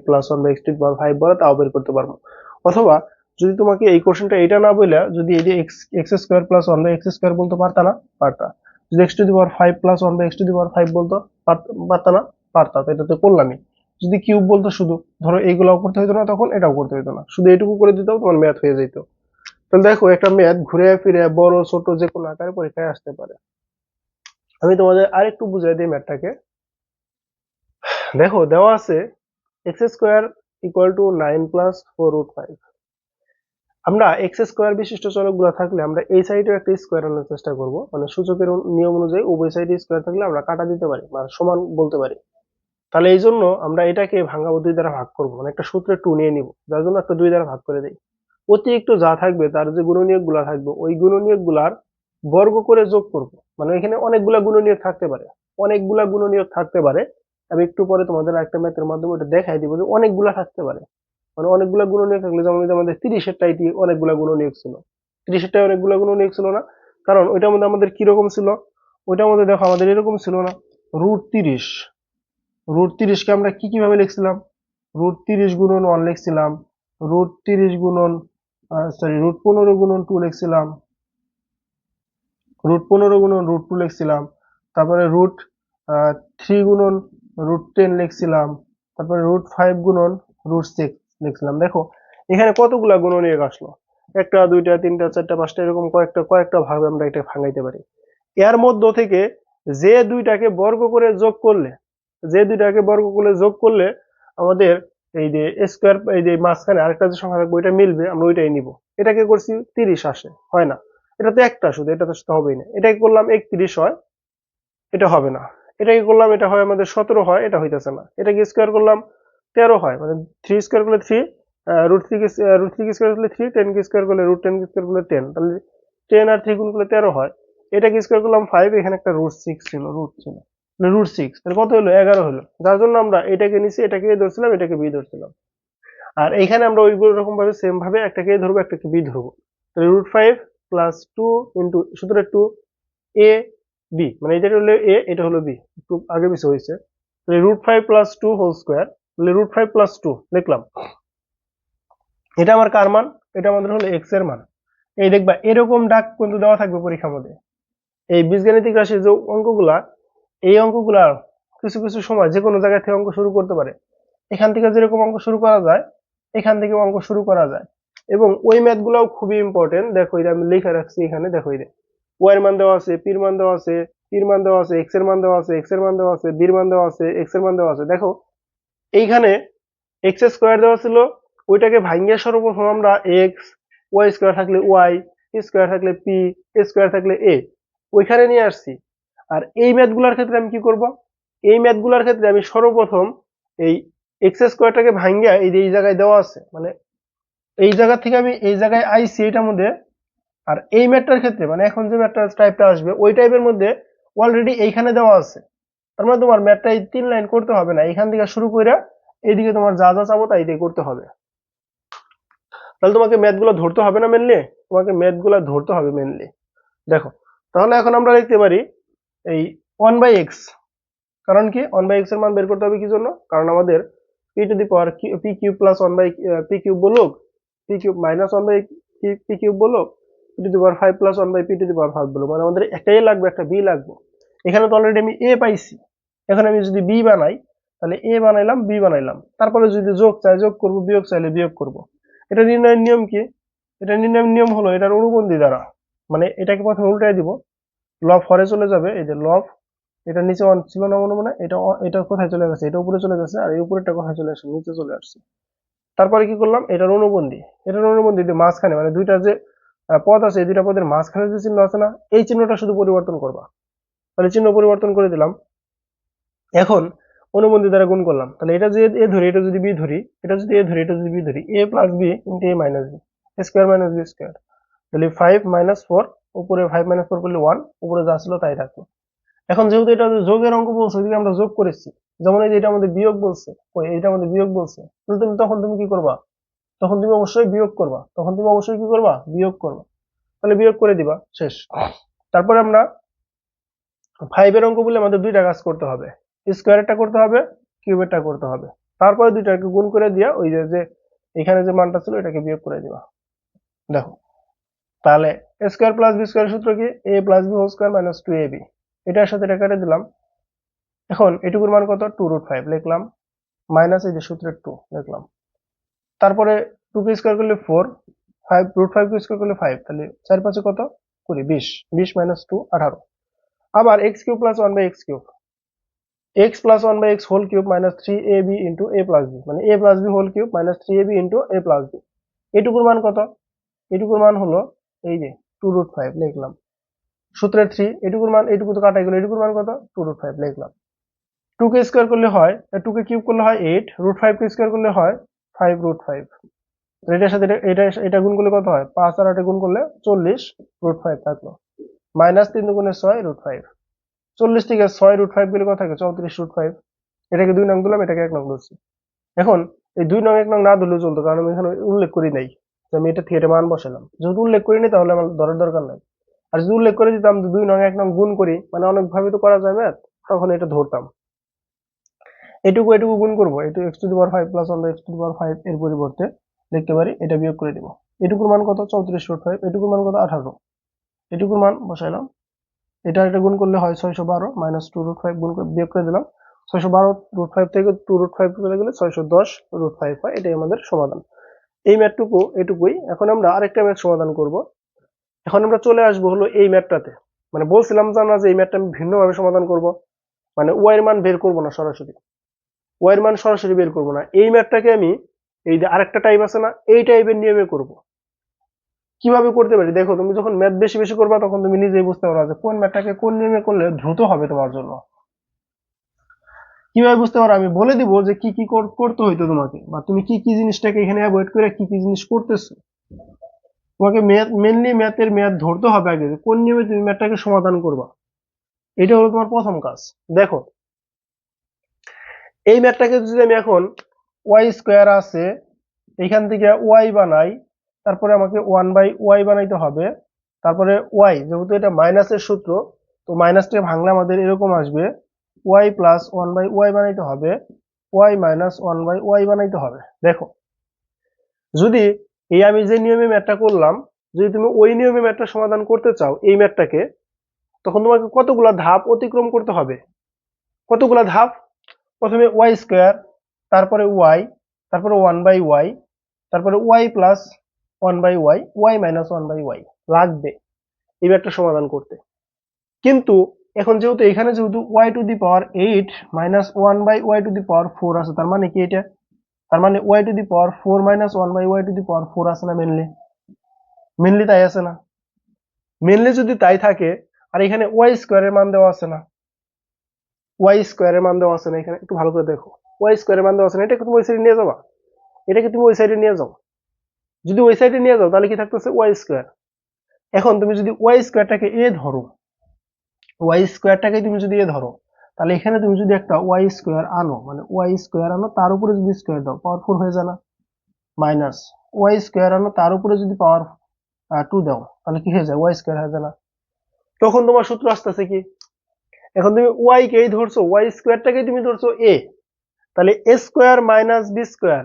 প্লাস 1/x⁵ বলে তাও বের করতে পারবো। অথবা যদি তোমাকে এই কোশ্চেনটা এটা না বলে যদি এই যে x² প্লাস 1/x² বলতে পারতা না? পারতা। যদি x⁵ প্লাস 1/x⁵ বলতো পারতা না? পারতা। তো এটা তো করলামই। যদি কিউব বলতো শুধু, ধরো এইগুলাও করতে হইতো না, তখন এটাও করতে হইতো না, শুধু এটুকু করে দিতেও তোমার ম্যাথ হয়ে যেত। তাহলে দেখো একটা ম্যাথ ঘুরে ফিরে বড় ছোট যে কোনো আকারে পরীক্ষায় আসতে পারে। আমি তোমাদের আরেকটু বুঝাই দিই ম্যাথটাকে। দেখো দেওয়া আছে x² ইকুয়াল টু 9 প্লাস 4√5। আমরা x² বিশিষ্ট চলকগুলো থাকলে আমরা এই সাইডেও একটা স্কোয়ার আনার চেষ্টা করব, মানে সূচকের নিয়ম অনুযায়ী উভয় সাইডে স্কোয়ার থাকলে আমরা কাটা দিতে পারি, মানে সমান বলতে পারি। তাহলে এই জন্য আমরা এটাকে ভাঙাবো, 2 দ্বারা ভাগ করবো, মানে একটা সূত্রে 2 নিয়ে নিব, যার জন্য একটা 2 দ্বারা ভাগ করে দেই। অতিরিক্ত যা থাকবে তার যে গুণনীয়ক গুলা থাকবে ওই গুণনীয়ক গুলার বর্গ করে যোগ করব, মানে এখানে অনেকগুলা গুণনীয়ক থাকতে পারে, অনেকগুলা গুণনীয়ক থাকতে পারে। আমি একটু পরে তোমাদের একটা ম্যাথের মাধ্যমে এটা দেখাই দিব যে অনেকগুলা থাকতে পারে, মানে অনেকগুলা গুণনীয়ক থাকলে, যেমন আমাদের 30-এর টাইটি অনেকগুলা গুণনীয়ক ছিল, 30-এর টাই অনেকগুলা গুণনীয়ক ছিল না? কারণ ওইটার মধ্যে আমাদের কিরকম ছিল? ওইটার মধ্যে দেখো আমাদের এরকম ছিল না, √30। √30 কে আমরা কি কিভাবে লিখছিলাম? √30 গুণন 1 লিখছিলাম, √30 গুণন √15 গুণন 2 লিখছিলাম, √15 গুণন √2 লিখছিলাম, তারপরে √3 গুণন √10 লিখছিলাম, তারপরে √5 গুণন √6 লিখছিলাম। দেখো এখানে কতগুলা গুণনীয়ক আসলো, একটা দুইটা তিনটা চারটা পাঁচটা, এরকম কয়েকটা ভাবে আমরা এটা ভাঙাইতে পারি। এর মধ্য থেকে যে দুইটাকে বর্গ করে যোগ করলে আমাদের এই যে স্কোয়ার, এই যে মাঝখানে আরেকটা যে সংখ্যা থাকবে ওইটা মিলবে, আমরা ওইটাই নিব। এটাকে করছি 30 আসে, হয় না। এটা তো একটা শুধু, এটা তো সাথে হবেই না। এটাকে করলাম 31 হয়, এটা হবে না। এটাকে করলাম, এটা হয় আমাদের 17 হয়, এটা হইতেছে না। এটাকে স্কোয়ার করলাম 13 হয়, মানে 3 স্কোয়ার করলে 3, রুট 3 স্কোয়ার করলে 3, 10 কে স্কোয়ার করলে √10 কে স্কোয়ার করলে 10, তাহলে 10 আর 3 গুণ করলে 13 হয়। এটাকে স্কোয়ার করলাম 5, এখানে একটা √6 ছিল, √6, তাহলে কত হলো? 11 হলো। যার জন্য আমরা এটাকে নিচে, এটাকে এ ধরছিলাম, এটাকে বি ধরছিলাম। আর এইখানে আমরা ওইগুলো রকম ভাবে সেম ভাবে একটাকে এ ধরবো, একটাকে বি ধরবো। তাহলে √5 প্লাস 2 ইন্টু সূত্রে 2 এ বি, মানে এটা হলো এ, এটা হলো বি, একটু আগে পিছে হয়েছে। তাহলে √5 প্লাস 2 হোল স্কোয়ার, তাহলে √5 প্লাস 2 লিখলাম। এটা আমার কার মান? এটা আমাদের হলো এক্স এর মান। এই দেখবা এরকম ডাক কিন্তু দেওয়া থাকবে পরীক্ষার মধ্যে। এই বীজগাণিতিক রাশির যে অঙ্কগুলা, এই অঙ্কগুলা কিছু কিছু সময় যে কোনো জায়গা থেকে অঙ্ক শুরু করতে পারে। এখান থেকে যেরকম অঙ্ক শুরু করা যায়, এখান থেকে অঙ্ক শুরু করা যায়। এবং ওই ম্যাথ গুলাও খুবই ইম্পর্টেন্ট। দেখো এটা আমি লিখে রাখছি এখানে, দেখো এই ওয়াই এর মান দেওয়া আছে, পির মান দেওয়া আছে, পির মান দেওয়া আছে, এক্স এর মান দেওয়া আছে, এক্স এর মান দেওয়া আছে, বির মান দেওয়া আছে, এক্স এর মান দেওয়া আছে। দেখো এইখানে এক্স স্কোয়ার দেওয়া ছিল, ওইটাকে ভাঙিয়ে সর্বপ্রথম আমরা এক্স, ওয়াই স্কোয়ার থাকলে ওয়াই, পি স্কোয়ার থাকলে পি, এ স্কোয়ার থাকলে এ, ওইখানে নিয়ে আসছি। আর এই ম্যাথগুলোর ক্ষেত্রে আমি কি করব? এই ম্যাথগুলোর ক্ষেত্রে আমি সর্বপ্রথম এই এক্স স্কোয়ারটাকে ভাঙিয়ে এই যে এই জায়গায় দেওয়া আছে, মানে এই জায়গা থেকে আমি এই জায়গায় আইছি এটার মধ্যে। আর এই ম্যাথটার ক্ষেত্রে, মানে এখন যে ম্যাথটার টাইপটা আসবে ওই টাইপের মধ্যে অলরেডি এইখানে দেওয়া আছে। তার মানে তোমার ম্যাথটা এই 3 লাইন করতে হবে না, এখান থেকে শুরু করে এইদিকে তোমার যা যা চাবো তাই দিয়ে করতে হবে। তাহলে তোমাকে ম্যাথগুলো ধরতে হবে না মেনলি, তোমাকে ম্যাথগুলো ধরতে হবে মেনলি। দেখো তাহলে এখন আমরা লিখতে পারি এই 1/x, কারণ কি 1/x এর মান বের করতে হবে কি জন্য? কারণ আমাদের P to the power P cube plus 1/পি কিউব বলুক, পি কিউব মাইনাস 1/পি কিউব বলুক, P to the power 5 plus 1/পি টু দি পাওয়ার 5 বলুক, মানে আমাদের একটা এ লাগবে, একটা বি লাগবে। এখানে তো অলরেডি আমি এ পাইছি, এখন আমি যদি বি বানাই তাহলে এ বানাইলাম, বি বানাইলাম, তারপরে যদি যোগ চাই যোগ করব, বিয়োগ চাইলে বিয়োগ করব। এটা নির্ণয়ের নিয়ম কি? এটা নির্ণয়ের নিয়ম হলো এটার অনুবন্ধী দ্বারা, মানে এটাকে প্রথমে উল্টাই দিব, লব হরে চলে যাবে, এই যে লব, এটা নিচে অন ছিল না মনে মনে, এটা কোথায় চলে গেছে? এটা উপরে চলে গেছে, আর এই উপরেরটা কোথায় চলে আসছে? নিচে চলে আসছে। তারপরে কি করলাম? এটার অনুবন্ধী, এটার অনুবন্ধী দিয়ে মাঝখানে, মানে দুইটা যে পদ আছে, এই দুইটা পদের মাঝখানে যে চিহ্ন আছে না, এই চিহ্নটা শুধু পরিবর্তন করবা। তাহলে চিহ্ন পরিবর্তন করে দিলাম। এখন অনুবন্ধী দ্বারা গুণ করলাম, তাহলে এটা যদি এ ধরি, এটা যদি বি ধরি, এটা যদি এ ধরি, এটা যদি বি ধরি, A plus B into A minus B, square minus B square. তাহলে 5 মাইনাস 4, উপরে 5 মাইনাস 4 করলে 1, উপরে যা ছিল তাই থাকলো। এখন যেহেতু এটা যোগের অঙ্ক বলছে, যদি আমরা যোগ করেছি, যেমন এই যে এটা আমাদের বিয়োগ বলছে, ওই এটা আমাদের বিয়োগ বলছে, তাহলে তখন তুমি কি করবা? তখন তুমি অবশ্যই বিয়োগ করবা, তখন তুমি অবশ্যই কি করবা? বিয়োগ করবা। তাহলে বিয়োগ করে দিবা, শেষ। তারপরে আমরা 5 এর অঙ্ক বলে আমাদের দুইটা কাজ করতে হবে, স্কোয়ারেরটা করতে হবে, কিউবেরটা করতে হবে। তারপরে দুইটাকে গুণ করে দিয়া ওই যে এখানে যে মানটা ছিল এটাকে বিয়োগ করে দিবা। দেখো তাহলে A square plus B square সূত্র কি? A plus B whole square minus 2ab, এটার সাথে এটা কেটে দিলাম। এখন এটুকুর মান কত? 2√5 লিখলাম, মাইনাস এই যে সূত্রের 2 লিখলাম। তারপরে 2 কে স্কোয়ার করলে 4, 5 √5 কে স্কোয়ার করলে 5, তাহলে 4 5 কত? 20, 20, 20 মাইনাস 2 18। আবার এক্স কিউব প্লাস 1/এক্স কিউব, এক্স প্লাস 1/এক্স whole cube minus 3ab into A plus B, মানে A plus B whole cube minus 3ab into A plus B. এটুকুর মান কত? এটুকুর মান হলো এই যে 2√5 লিখলাম, সূত্রের 3, এটুকুর মান, এটুকু তো কাটা গেল, এটুকুর মান কত? 2√5 লিখলাম। 2 কে স্কোয়ার করলে হয়, 2 কে কিউব করলে হয় 8, √5 কে স্কোয়ার করলে হয় 5√5। এটার সাথে এটা গুণ করলে কত হয়? 5 আর 8 গুণ করলে 40, √5 থাকলো, মাইনাস 3 দুগুণে 6, √5। 40 থেকে 6 √5 গেলে কত থাকে? 34√5। এটাকে 2 নং দিলাম, এটাকে 1 নং ধরছি। এখন এই 2 নং 1 নং না ধরলেও চলতো, কারণ আমি এখানে উল্লেখ করি নাই যে আমি এটা থেকে মান বসালাম। যেহেতু উল্লেখ করিনি তাহলে আমার ধরার দরকার নাই। আর যদি উল্লেখ করে দিতাম 2 নং 1 নং গুণ করি, মানে অনেক ভাবে তো করা যায় ম্যাথ, তখন এটা ধরতাম। এটুকু এটুকু গুণ করবো, এটু x to the power 5 plus 1/x to the power 5 এর পরিবর্তে লিখতে পারি এটা বিয়োগ করে দিব। এটুকুর মান কত? 34/5। এটুকুর মান কত? 18। এটুকুর মান বসাইলাম, এটা গুণ করলে হয় 612, মাইনাস 2√5 গুণ করে বিয়োগ করে দিলাম। 612 √5 থেকে 2√5 চলে গেলে 610 √5 হয়। এটাই আমাদের সমাধান। এই ম্যাথটুকু এটুকুই। এখন আমরা আরেকটা ম্যাথ সমাধান করব। এখন আমরা চলে আসবো হলো এই ম্যাথটাতে, মানে বলছিলাম যে আমরা যে এই ম্যাথটা আমি ভিন্নভাবে সমাধান করব, মানে ওয়াই এর মান বের করব না সরাসরি, ওয়াই এর মান সরাসরি বের করবো না, এই ম্যাথটাকে আমি এই যে আরেকটা টাইপ আছে না, এই টাইপের নিয়মে করব। কিভাবে করতে পারি দেখো, তুমি যখন ম্যাথ বেশি বেশি করবা তখন তুমি নিজেই বুঝতে পারবা যে কোন ম্যাথটাকে কোন নিয়মে করলে দ্রুত হবে তোমার জন্য। কিভাবে বুঝতে পারো, আমি বলে দিব যে কি কি করতে হইতো তোমাকে, বা তুমি কি কি জিনিসটাকে এখানে অ্যাভয়েড করে কি কি জিনিস করতেছো। তোমাকে মেনলি ম্যাথের ম্যাথ ধরতে হবে আগে, যে কোন নিয়মে তুমি ম্যাথটাকে সমাধান করবা। এটা হলো তোমার প্রথম কাজ। দেখো, এই ম্যাথটাকে যদি আমি এখন ওয়াই স্কোয়ার আছে এখান থেকে ওয়াই বানাই, তারপরে আমাকে 1/y বানাইতে হবে, তারপরে ওয়াই যেহেতু এটা মাইনাসের সূত্র, তো মাইনাসটা ভাঙলে আমাদের এরকম আসবে, ওয়াই প্লাস 1/y বানাইতে হবে, ওয়াই মাইনাস 1/y বানাইতে হবে। দেখো, যদি এই আমি যে নিয়মে ম্যাথটা করলাম, যদি তুমি ওই নিয়মে ম্যাথটা সমাধান করতে চাও এই ম্যাথটাকে, তখন তোমাকে কতগুলা ধাপ অতিক্রম করতে হবে। কতগুলা ধাপ? প্রথমে ওয়াই স্কোয়ার, তারপরে ওয়াই, তারপরে 1/y, তারপরে Y plus 1/y, Y minus 1/y লাগবে এই ম্যাথটা সমাধান করতে। কিন্তু এখন যেহেতু এখানে যেহেতু Y to the power 8 minus 1/y to the power 4 আছে, তার মানে কি এটা, তার মানে Y to the power 4 minus 1/y to the power 4 আছে না, মেনলি তাই আছে না? মেনলি যদি তাই থাকে, আর এখানে ওয়াই স্কোয়ারের মান দেওয়া আছে না, ওয়াই স্কোয়ারের মান দেওয়া আছে না, এখানে একটু ভালো করে দেখো, ওয়াই স্কোয়ারের মান দেওয়া আছে না, এটাকে তুমি ওই সাইডে নিয়ে যাবা, এটাকে তুমি ওই সাইডে নিয়ে যাও। যদি ওই সাইডে নিয়ে যাও তাহলে কি থাকতেছে, ওয়াই স্কোয়ার। এখন তুমি যদি ওয়াই স্কোয়ারটাকে এ ধরো, ওয়াই স্কোয়ারটাকে তুমি যদি এ ধরো, তাহলে এখানে তুমি যদি একটা ওয়াই স্কোয়ার আনো, মানে ওয়াই স্কোয়ার আনো তার উপরে যদি স্কোয়ার দাও, পাওয়ার 4 হয়ে যায় না? মাইনাস ওয়াই স্কোয়ার আনো তার উপরে যদি পাওয়ার 2 দাও, তাহলে কি হয়ে যায়, ওয়াই স্কোয়ার হয়ে যায় না? তখন তোমার সূত্র আসতেছে কি, এখন তুমি ওয়াই কেই ধরছো, ওয়াই স্কোয়ারটাকেই তুমি ধরছো এ, তাহলে A square minus B square,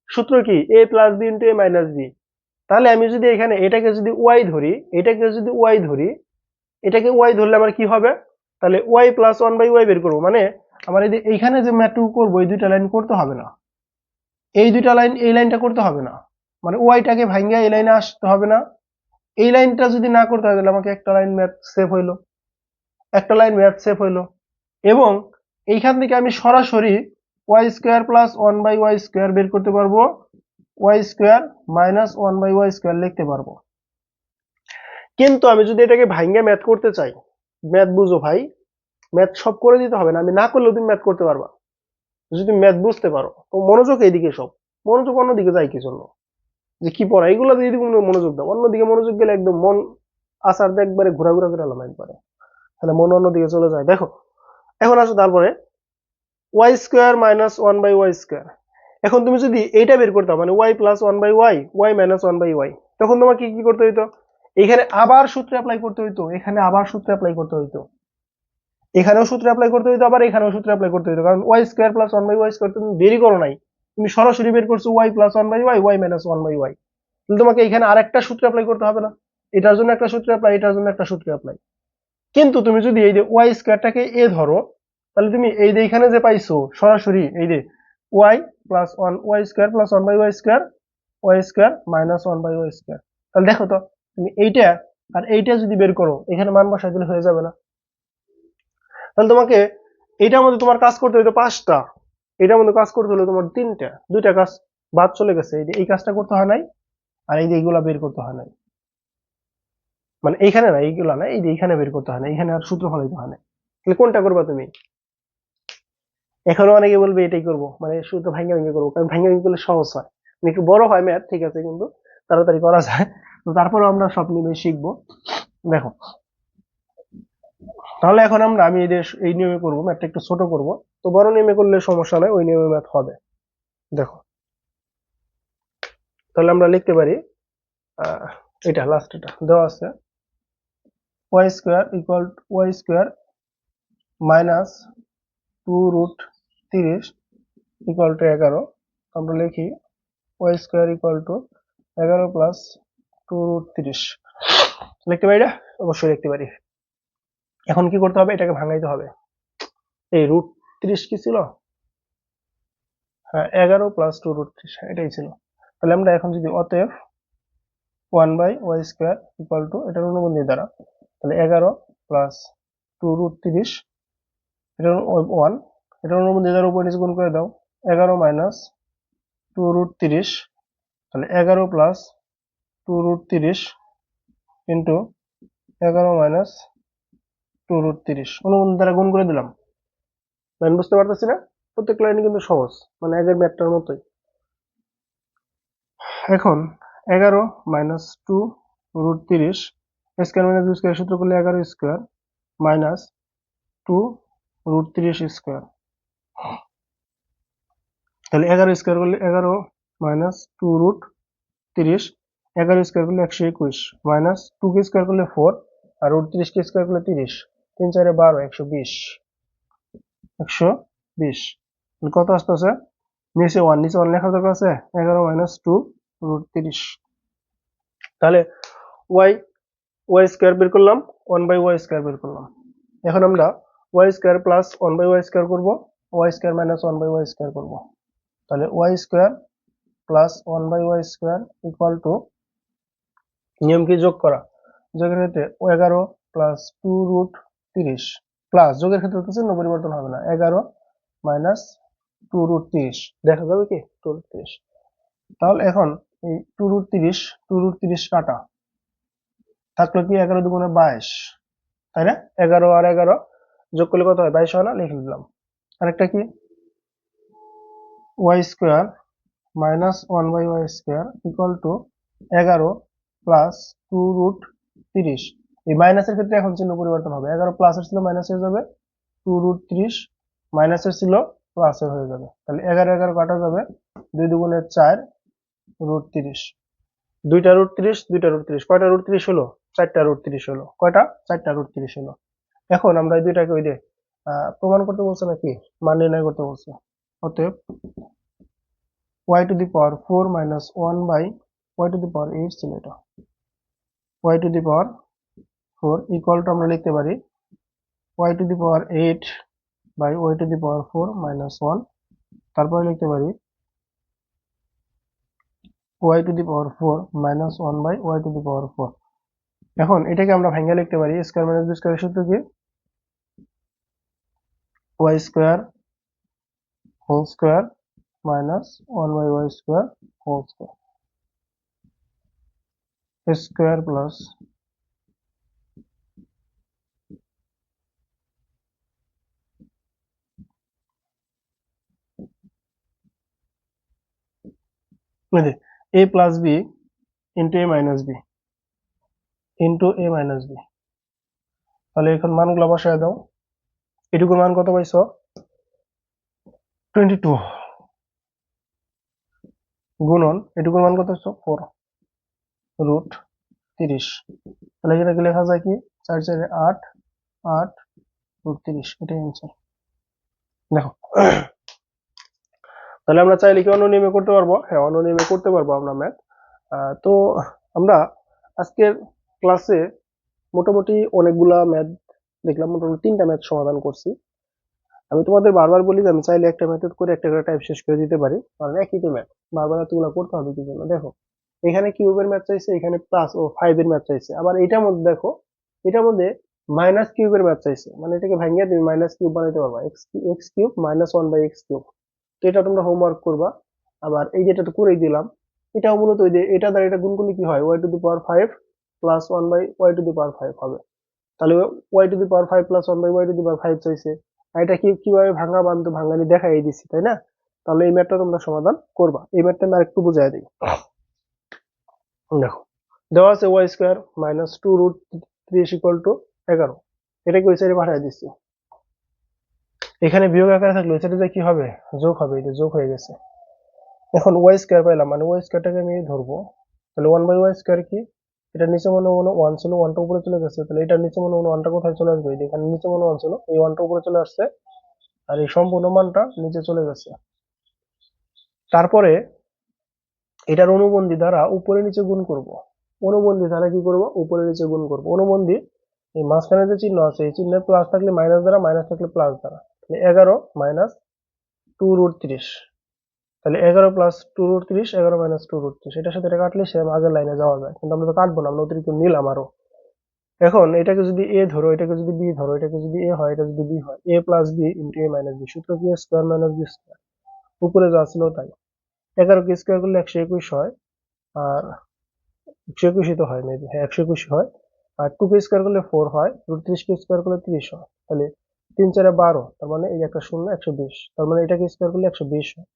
সূত্র কি, A plus B into A minus b. তাহলে আমি যদি এখানে এটাকে যদি ওয়াই ধরি, এটাকে যদি ওয়াই ধরি, এটাকে ওয়াই ধরলে আমার কি হবে, তাহলে ওয়াই প্লাস 1/y বের করবো, মানে আমার এইখানে যে ম্যাথটুকু করবো এই দুইটা লাইন করতে হবে না, এই দুইটা লাইন এই লাইনটা করতে হবে না, মানে ওয়াইটাকে ভাঙ্গা এই লাইনে আসতে হবে না। এই লাইনটা যদি না করতে হয় তাহলে আমাকে একটা লাইন ম্যাথ সেভ হইলো, একটা লাইন ম্যাথ সেভ হইলো। এবং এইখান থেকে আমি সরাসরি Y square plus 1/y square বের করতে পারবো, Y square minus 1/y square লিখতে পারবো। কিন্তু আমি যদি এটাকে ভাঙ্গা ম্যাথ করতে চাই, ম্যাথ বুঝো ভাই, ম্যাথ সব করে দিতে হবে না, আমি না করলেও তুমি ম্যাথ করতে পারবা যদি তুমি ম্যাথ বুঝতে পারো। তো মনোযোগ এইদিকে, সব মনোযোগ অন্যদিকে যায় কি জন্য, যে কি পড়া এগুলো দিয়ে তুমি মনোযোগ দাও, অন্যদিকে মনোযোগ গেলে একদম মন আসার একবারে ঘোরা ঘোরা করে এলাম একবারে, তাহলে মন অন্যদিকে চলে যায়। দেখো, এখন আসো তারপরে Y square minus 1/y square. এখন তুমি যদি এইটা বের করতে মানে Y plus 1/y, Y minus 1/y, তখন তোমাকে কি করতে হইতো, এখানে আবার সূত্র অ্যাপ্লাই করতে হইতো, এখানে আবার সূত্র অ্যাপ্লাই করতে হইতো, এখানেও সূত্র অ্যাপ্লাই করতে হইতো, আবার এখানেও সূত্র অ্যাপ্লাই করতে হইতো, কারণ Y square plus 1/y square তুমি বেরই করো নাই, তুমি সরাসরি বের করছো Y plus 1/y, Y minus 1/y। তাহলে তোমাকে এখানে আরেকটা সূত্র অ্যাপ্লাই করতে হবে না, এটার জন্য একটা সূত্র অ্যাপ্লাই, এটার জন্য একটা সূত্র অ্যাপ্লাই। কিন্তু তুমি যদি এই যে ওয়াই স্কোয়ারটাকে এ ধরো, তাহলে তুমি এই যে এখানে যে পাইছো সরাসরি এই যে y plus 1, y square plus 1/y square, Y square minus 1/y square. তাহলে দেখো তো, তুমি এইটা আর এইটা যদি বের করো, এখানে মান বসাই দিলে হয়ে যাবে না? তাহলে তোমাকে এইটার মধ্যে তোমার কাজ করতে হইতো 5টা, এটার মধ্যে কাজ করতে হলো তোমার 3টা, 2টা কাজ বাদ চলে গেছে, এই কাজটা করতে হয় নাই, আর এই যে এইগুলা বের করতে হয় নাই, মানে এইখানে না, এইগুলা না, এই যে এইখানে বের করতে হয় না, এইখানে আর সূত্র ফলাইতে হয় না। তাহলে কোনটা করবা তুমি? এখনো অনেকে বলবে এটাই করবো, মানে সূত্র ভাঙ্গা ভাঙ্গা করবো, কারণ ভাঙ্গা ভাঙ্গা করলে সহজ হয়, মানে একটু বড় হয় ম্যাথ, ঠিক আছে, কিন্তু তাড়াতাড়ি করা যায়। তো তারপরে আমরা সব নিয়ে শিখবো। দেখো, তাহলে এখন আমি এই নিয়মে করবো, ম্যাথটা একটু ছোট করব। তো বড় নিয়মে করলে সমস্যা নাই, ওই নিয়মে ম্যাথ হবে। দেখো, তাহলে আমরা লিখতে পারি এটা লাস্ট, এটা দেওয়া আছে y square equal y square minus 2√30 equal to 11। আমরা লিখি y square equal to 11 plus 2√30। লিখতে পারি না? অবশ্যই লিখতে পারি। এখন কি করতে হবে, এটাকে ভাঙাইতে হবে। এই √30 কি ছিল, হ্যাঁ 11 প্লাস 2√30 এটাই ছিল। তাহলে আমরা এখন যদি অতএব 1/y স্কোয়ার ইকুয়াল টু, এটার অনুবন্ধী দ্বারা, তাহলে 11 প্লাস 2√30, এটা 1, এটার অনুবন্ধী দ্বারা উপর নিচে গুণ করে দাও, 11 মাইনাস 2√30, তাহলে 11 প্লাস 2√30 ইন্টু 11 মাইনাস 2√30 অনুবন্ধী দ্বারা গুণ করে দিলাম। লাইন বুঝতে পারতেছি না? প্রত্যেক লাইনে কিন্তু সহজ, মানে আগের ম্যাথটার মতোই। এখন 11 minus 2√30 square minus B square সূত্র করলে 11 স্কোয়ার মাইনাস 2√30 স্কোয়ার, তাহলে 11 স্কোয়ার করলে 11 মাইনাস 2√30, 11 স্কোয়ার করলে 121 মাইনাস 2 কে স্কোয়ার করলে 4 আর √30 কে স্কোয়ার করলে 30, 3 4 12, 120, 120 কত আসতেছে? নিচে 1 লেখা দরকার আছে, 11 মাইনাস 2√30, তাহলে ওয়াই স্কোয়ার বের করলাম, 1/y স্কোয়ার বের করলাম। এখন আমরা Y square plus 1/y square করবো, Y square minus 1/y square করবো, তাহলে Y square plus 1/y square equal to, নিয়ম কি? যোগ করা। যোগের ক্ষেত্রে 11 প্লাস 2√30 প্লাস, যোগের ক্ষেত্রে তো চিহ্ন পরিবর্তন হবে না, 11 মাইনাস 2√30 দেখা যাবে কি 2√30। তাহলে এখন এই 2√30 কাটা থাকলো কি 11 দুগুণে 22, তাই না? 11 আর 11 যোগ করলে কত হয়? 22 হয় না? লিখে দিলাম। আরেকটা কি? Y square minus 1/y square equal to 11 plus 2√30, এই মাইনাসের ক্ষেত্রে এখন চিহ্ন পরিবর্তন হবে, 11 প্লাসের ছিল মাইনাস হয়ে যাবে, 2√30 মাইনাসের ছিল প্লাসের হয়ে যাবে, তাহলে 11 11 কাটা যাবে, 2 দুগুণে 4 √30, দুইটা √30 কয়টা √30 হলো? 4টা √30 হলো। কয়টা? 4টা √30 হলো। এখন আমরা এই দুইটাকে ওই যে প্রমাণ করতে বলছে নাকি মান নির্ণয় করতে বলছে, অতএব y to the power 4 minus 1 by y to the power 8 ছিল এটা, y to the power 4 equal to আমরা লিখতে পারি y to the power 8 by y to the power 4 minus 1, তারপরে লিখতে পারি y to the power 4 minus 1 by y to the power 4। এখন এটাকে আমরা ভাঙিয়ে লিখতে পারি, স্কয়ার মাইনাস বি স্কয়ারের সূত্র কি? y square whole square minus 1 by y square whole square, square plus a plus B into a minus b into a minus b. তাহলে এখন মানগুলো বসায় দাও। এটুকুর মান কত পাইছো? 22 গুণন এটুকুর মান কত পাইছো? 4√30, তাহলে এটাকে লেখা যায় কি 4 4 8 8√30, এটাই অ্যান্সার। দেখো, তাহলে আমরা চাইলে কি অনুনিয়মে করতে পারবো? হ্যাঁ, অনুনিয়মে করতে পারবো আমরা ম্যাথ। তো আমরা আজকের ক্লাসে মোটামুটি অনেকগুলা ম্যাথ দেখলাম, মোটামুটি 3টা ম্যাথ সমাধান করছি। আমি তোমাদের বারবার বলি যে আমি চাইলে একটা মেথড করে একটা করে টাইপ শেষ করে দিতে পারি, কারণ একই তো ম্যাথ, বারবার এতগুলো করতে হবে কি জন্য? দেখো, এখানে কিউবের ম্যাথ চাইছে, এখানে প্লাস ও 5 এর ম্যাথ চাইছে, আবার এটার মধ্যে দেখো, এটার মধ্যে মাইনাস কিউবের ম্যাথ চাইছে, মানে এটাকে ভাঙিয়ে তুমি মাইনাস কিউব বানাইতে পারবা, x cube minus 1/x cube. তো এটা তোমরা হোমওয়ার্ক করবা। আবার এই যেটা তো করেই দিলাম, এটাও মূলত ওই যে এটা দ্বারা এটা গুণ করলে কি হয়, y to the power 5 plus 1/y to the power 5 হবে। তাহলে y to the power 5 plus 1/y to the power 5 চাইছে, আর এটা কিভাবে ভাঙা বানতো ভাঙানি দেখাই দিছি, তাই না? তাহলে এই ম্যাথটা তোমরা সমাধান করবা। এই ম্যাথটা আমি আরেকটু বুঝাই দিই। দেখো, দেওয়া আছে y square minus 2√30 equal to 11, এটাকে ওই সাইডে পাঠিয়ে দিচ্ছি। এখানে বিয়োগ আকারে থাকলে ওই সাইডে কি হবে? যোগ হবে, এটা যোগ হয়ে গেছে। এখন y স্কয়ার পাইলাম, মানে y স্কয়ারটাকে আমি ধরবো, তাহলে 1/y স্কয়ার কি? এটা নিচে মনে মনে 1 ছিল, 1টা উপরে চলে গেছে, তাহলে এটার নিচে মনে মনে 1টা কোথায় চলে আসবে? এখানে নিচে মনে 1 ছিল, এই 1টা উপরে চলে আসছে, আর এই সম্পূর্ণ মানটা নিচে চলে গেছে। তারপরে এটার অনুবন্ধী দ্বারা উপরে নিচে গুণ করব, অনুবন্ধী দ্বারা কি করব? উপরে নিচে গুণ করব। অনুবন্ধী এই মাঝখানে যে চিহ্ন আছে, এই চিহ্নে প্লাস থাকলে মাইনাস দ্বারা, মাইনাস থাকলে প্লাস দ্বারা, তাহলে 11 মাইনাস 2√30, তাহলে 11 প্লাস 2√30, 11 মাইনাস 2√30, এটার সাথে এটা কাটলে সে আগের লাইনে যাওয়া যায়, কিন্তু আমরা তো কাটবো না, আমরা অতিরিক্ত নিলাম আরো। এখন এটাকে যদি a ধরো, এটাকে যদি b ধরো, এটাকে যদি a হয়, এটা যদি b হয়, a plus b into a minus b, সূত্র কি? Square minus b square. উপরে যা ছিল তাই। 11 কে স্কোয়ার করলে 121 হয়, আর 121 তো হয় মেবি, হ্যাঁ 121 হয়। আর 2 কে স্কোয়ার করলে 4 হয়, √30 কে স্কোয়ার করলে 30 হয়। তাহলে 3 4 12, তার মানে এই একটা শূন্য 120, তার মানে এটাকে স্কোয়ার করলে 120 হয়।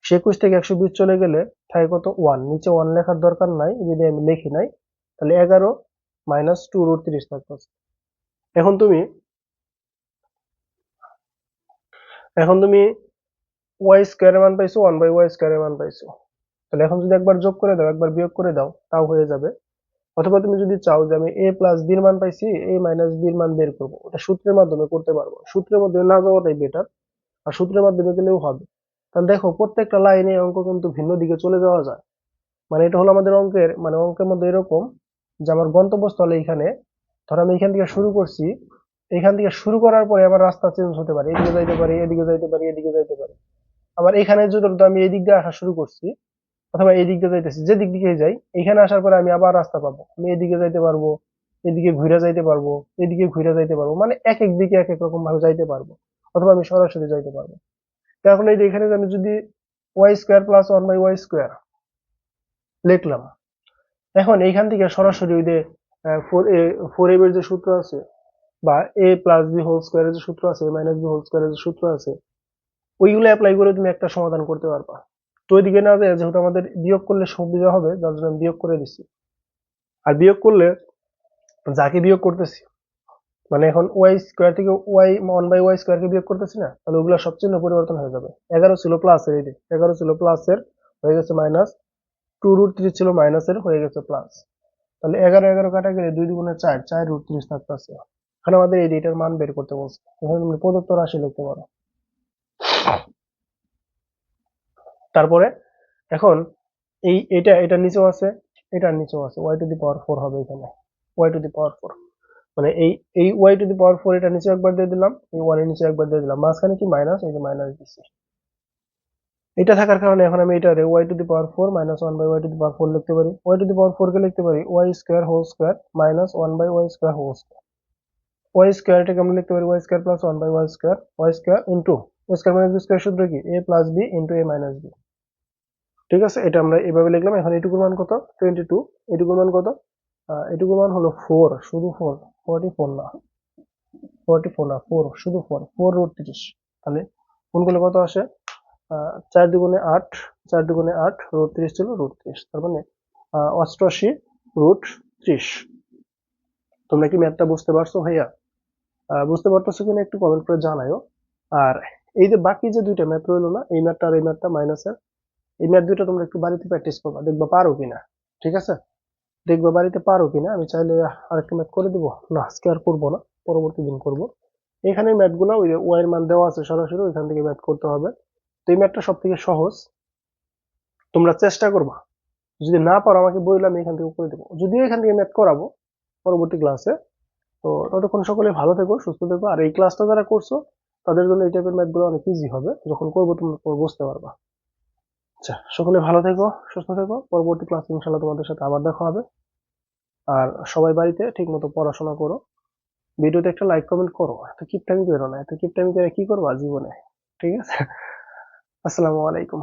21 থেকে 120 চলে গেলে থাকে কত 1, নিচে 1 লেখার দরকার নাই যদি আমি লিখি নাই, তাহলে 11 মাইনাস 2 √30 থাকতেছে। এখন তুমি এখন তুমি ওয়াই স্কোয়ারের মান পাইছো, 1/y স্কোয়ারের মান পাইছো। তাহলে এখন যদি একবার যোগ করে দাও একবার বিয়োগ করে দাও তাও হয়ে যাবে। অথবা তুমি যদি চাও যে আমি a প্লাস বির মান পাইছি, a মাইনাস বির মান বের করবো, ওটা সূত্রের মাধ্যমে করতে পারবো। সূত্রের মাধ্যমে না যাওয়াটাই বেটার, আর সূত্রের মাধ্যমে গেলেও হবে। তাহলে দেখো প্রত্যেকটা লাইনে অঙ্ক কিন্তু ভিন্ন দিকে চলে যাওয়া যায়। মানে এটা হলো আমাদের অঙ্কের, মানে অঙ্কের মধ্যে এরকম যে আমার গন্তব্যস্থলে এইখানে, ধর আমি এখান থেকে শুরু করছি, এখান থেকে শুরু করার পরে আমার রাস্তা চেঞ্জ হতে পারে, এদিকে যাইতে পারি, এদিকে যাইতে পারি, এদিকে যাইতে পারি। আবার এখানে যদি আমি এই দিক দিয়ে আসা শুরু করছি, অথবা এই দিক দিয়ে যাইতেছি, যে দিক দিকে যাই, এখানে আসার পরে আমি আবার রাস্তা পাবো, আমি এদিকে যাইতে পারবো, এদিকে ঘুরে যাইতে পারবো, এদিকে ঘুরে যাইতে পারবো, মানে এক এক দিকে এক এক রকম ভাবে যাইতে পারবো, অথবা আমি সরাসরি যাইতে পারবো। এখন এই যে এখানে আমি যদি Y square plus 1/y square লিখলাম, এখন এইখান থেকে সরাসরি ওই যে ফোর এর যে সূত্র আছে, বা এ প্লাস বি হোল স্কোয়ারের যে সূত্র আছে, মাইনাস বি হোল স্কোয়ারের যে সূত্র আছে, ওইগুলো অ্যাপ্লাই করে তুমি একটা সমাধান করতে পারবা। তো ওইদিকে না যায়, যেহেতু আমাদের বিয়োগ করলে সুবিধা হবে, যার জন্য আমি বিয়োগ করে দিচ্ছি। আর বিয়োগ করলে যাকে বিয়োগ করতেছি, মানে এখন ওয়াই স্কোয়ার থেকে ওয়াই স্কোয়ার কে বিয়োগ করতেছি না, তাহলে ওগুলো সব চিহ্ন পরিবর্তন হয়ে যাবে। 11 ছিল প্লাসের, এই যে 11 ছিল প্লাসের, হয়ে গেছে মাইনাস। 2 √3 ছিল মাইনাসের, হয়ে গেছে প্লাস। তাহলে 11 11 কাটা গেলে 2 2 4, 4 √30 থাকতেছে। এখানে আমাদের এই দুইটার মান বের করতে বলছে, এখানে তুমি প্রদত্ত রাশি লিখতে পারো। তারপরে এখন এটা এটার নিচেও আছে, এটার নিচেও আছে, y⁴ হবে এখানে, y⁴ মানে এই y⁴ এটা নিচে একবার দিয়ে দিলাম, এই 1 এর নিচে একবার দিয়ে দিলাম, মাঝখানে কি মাইনাস, এই যে মাইনাস দিচ্ছি। এটা থাকার কারণে এখন আমি এটা y⁴ মাইনাস 1/y⁴ লিখতে পারি। y⁴ কে লিখতে পারি y square whole square minus 1/y square whole square. Y স্কোয়ারটাকে আমরা লিখতে পারি Y square plus 1/y square, Y square into a square minus B square সূত্র কি, a plus B into a minus B. ঠিক আছে, এটা আমরা এভাবে লিখলাম। এখন এটুকুর মান কত, 22। এটুকুর মান কত, এটুকুর মান হলো 4, শুধু 4, 44 না, 44 না, 4, শুধু 4, 4 √30। তাহলে কোনগুলো কত আসে, 4 দুগুণে 8, 4 দুগুণে 8, √30 ছিল √30, তার মানে 88 √30। তোমরা কি ম্যাথটা বুঝতে পারছো ভাইয়া? বুঝতে পারতেছো কিনা একটু কমেন্ট করে জানাও। আর এই যে বাকি যে দুইটা ম্যাথ রইলো না, এই ম্যাথটা আর এই ম্যাথটা মাইনাসের, এই ম্যাথ দুইটা তোমরা একটু বাড়িতে প্র্যাকটিস করবা, দেখবা পারো কিনা। ঠিক আছে, দেখবা বাড়িতে পারো কিনা। আমি চাইলে আরেকটা ম্যাথ করে দিব, না আজকে আর করবো না, পরবর্তী দিন করব। এখানে ম্যাথ গুলো ওই যে ওয়াই এর মান দেওয়া আছে সরাসরি, ওইখান থেকে ম্যাথ করতে হবে। তো এই ম্যাথটা সব থেকে সহজ, তোমরা চেষ্টা করবা। যদি না পারো আমাকে বললে আমি এখান থেকে করে দেবো, যদিও এখান থেকে ম্যাথ করাবো পরবর্তী ক্লাসে। তো ততক্ষণ সকলে ভালো থেকো, সুস্থ থেকো। আর এই ক্লাসটা যারা করছো তাদের জন্য এই টাইপের ম্যাথ গুলো অনেক ইজি হবে, যখন করবো তোমরা বুঝতে পারবা। আচ্ছা, সকলে ভালো থেকো, সুস্থ থেকো। পরবর্তী ক্লাসে ইনশাল্লাহ তোমাদের সাথে আবার দেখা হবে। আর সবাই বাড়িতে ঠিক মতো পড়াশোনা করো। ভিডিওতে একটা লাইক কমেন্ট করো, এত কিপটামি করো না, এত কিপটামি করে কি করবা জীবনে। ঠিক আছে, আসসালামু আলাইকুম।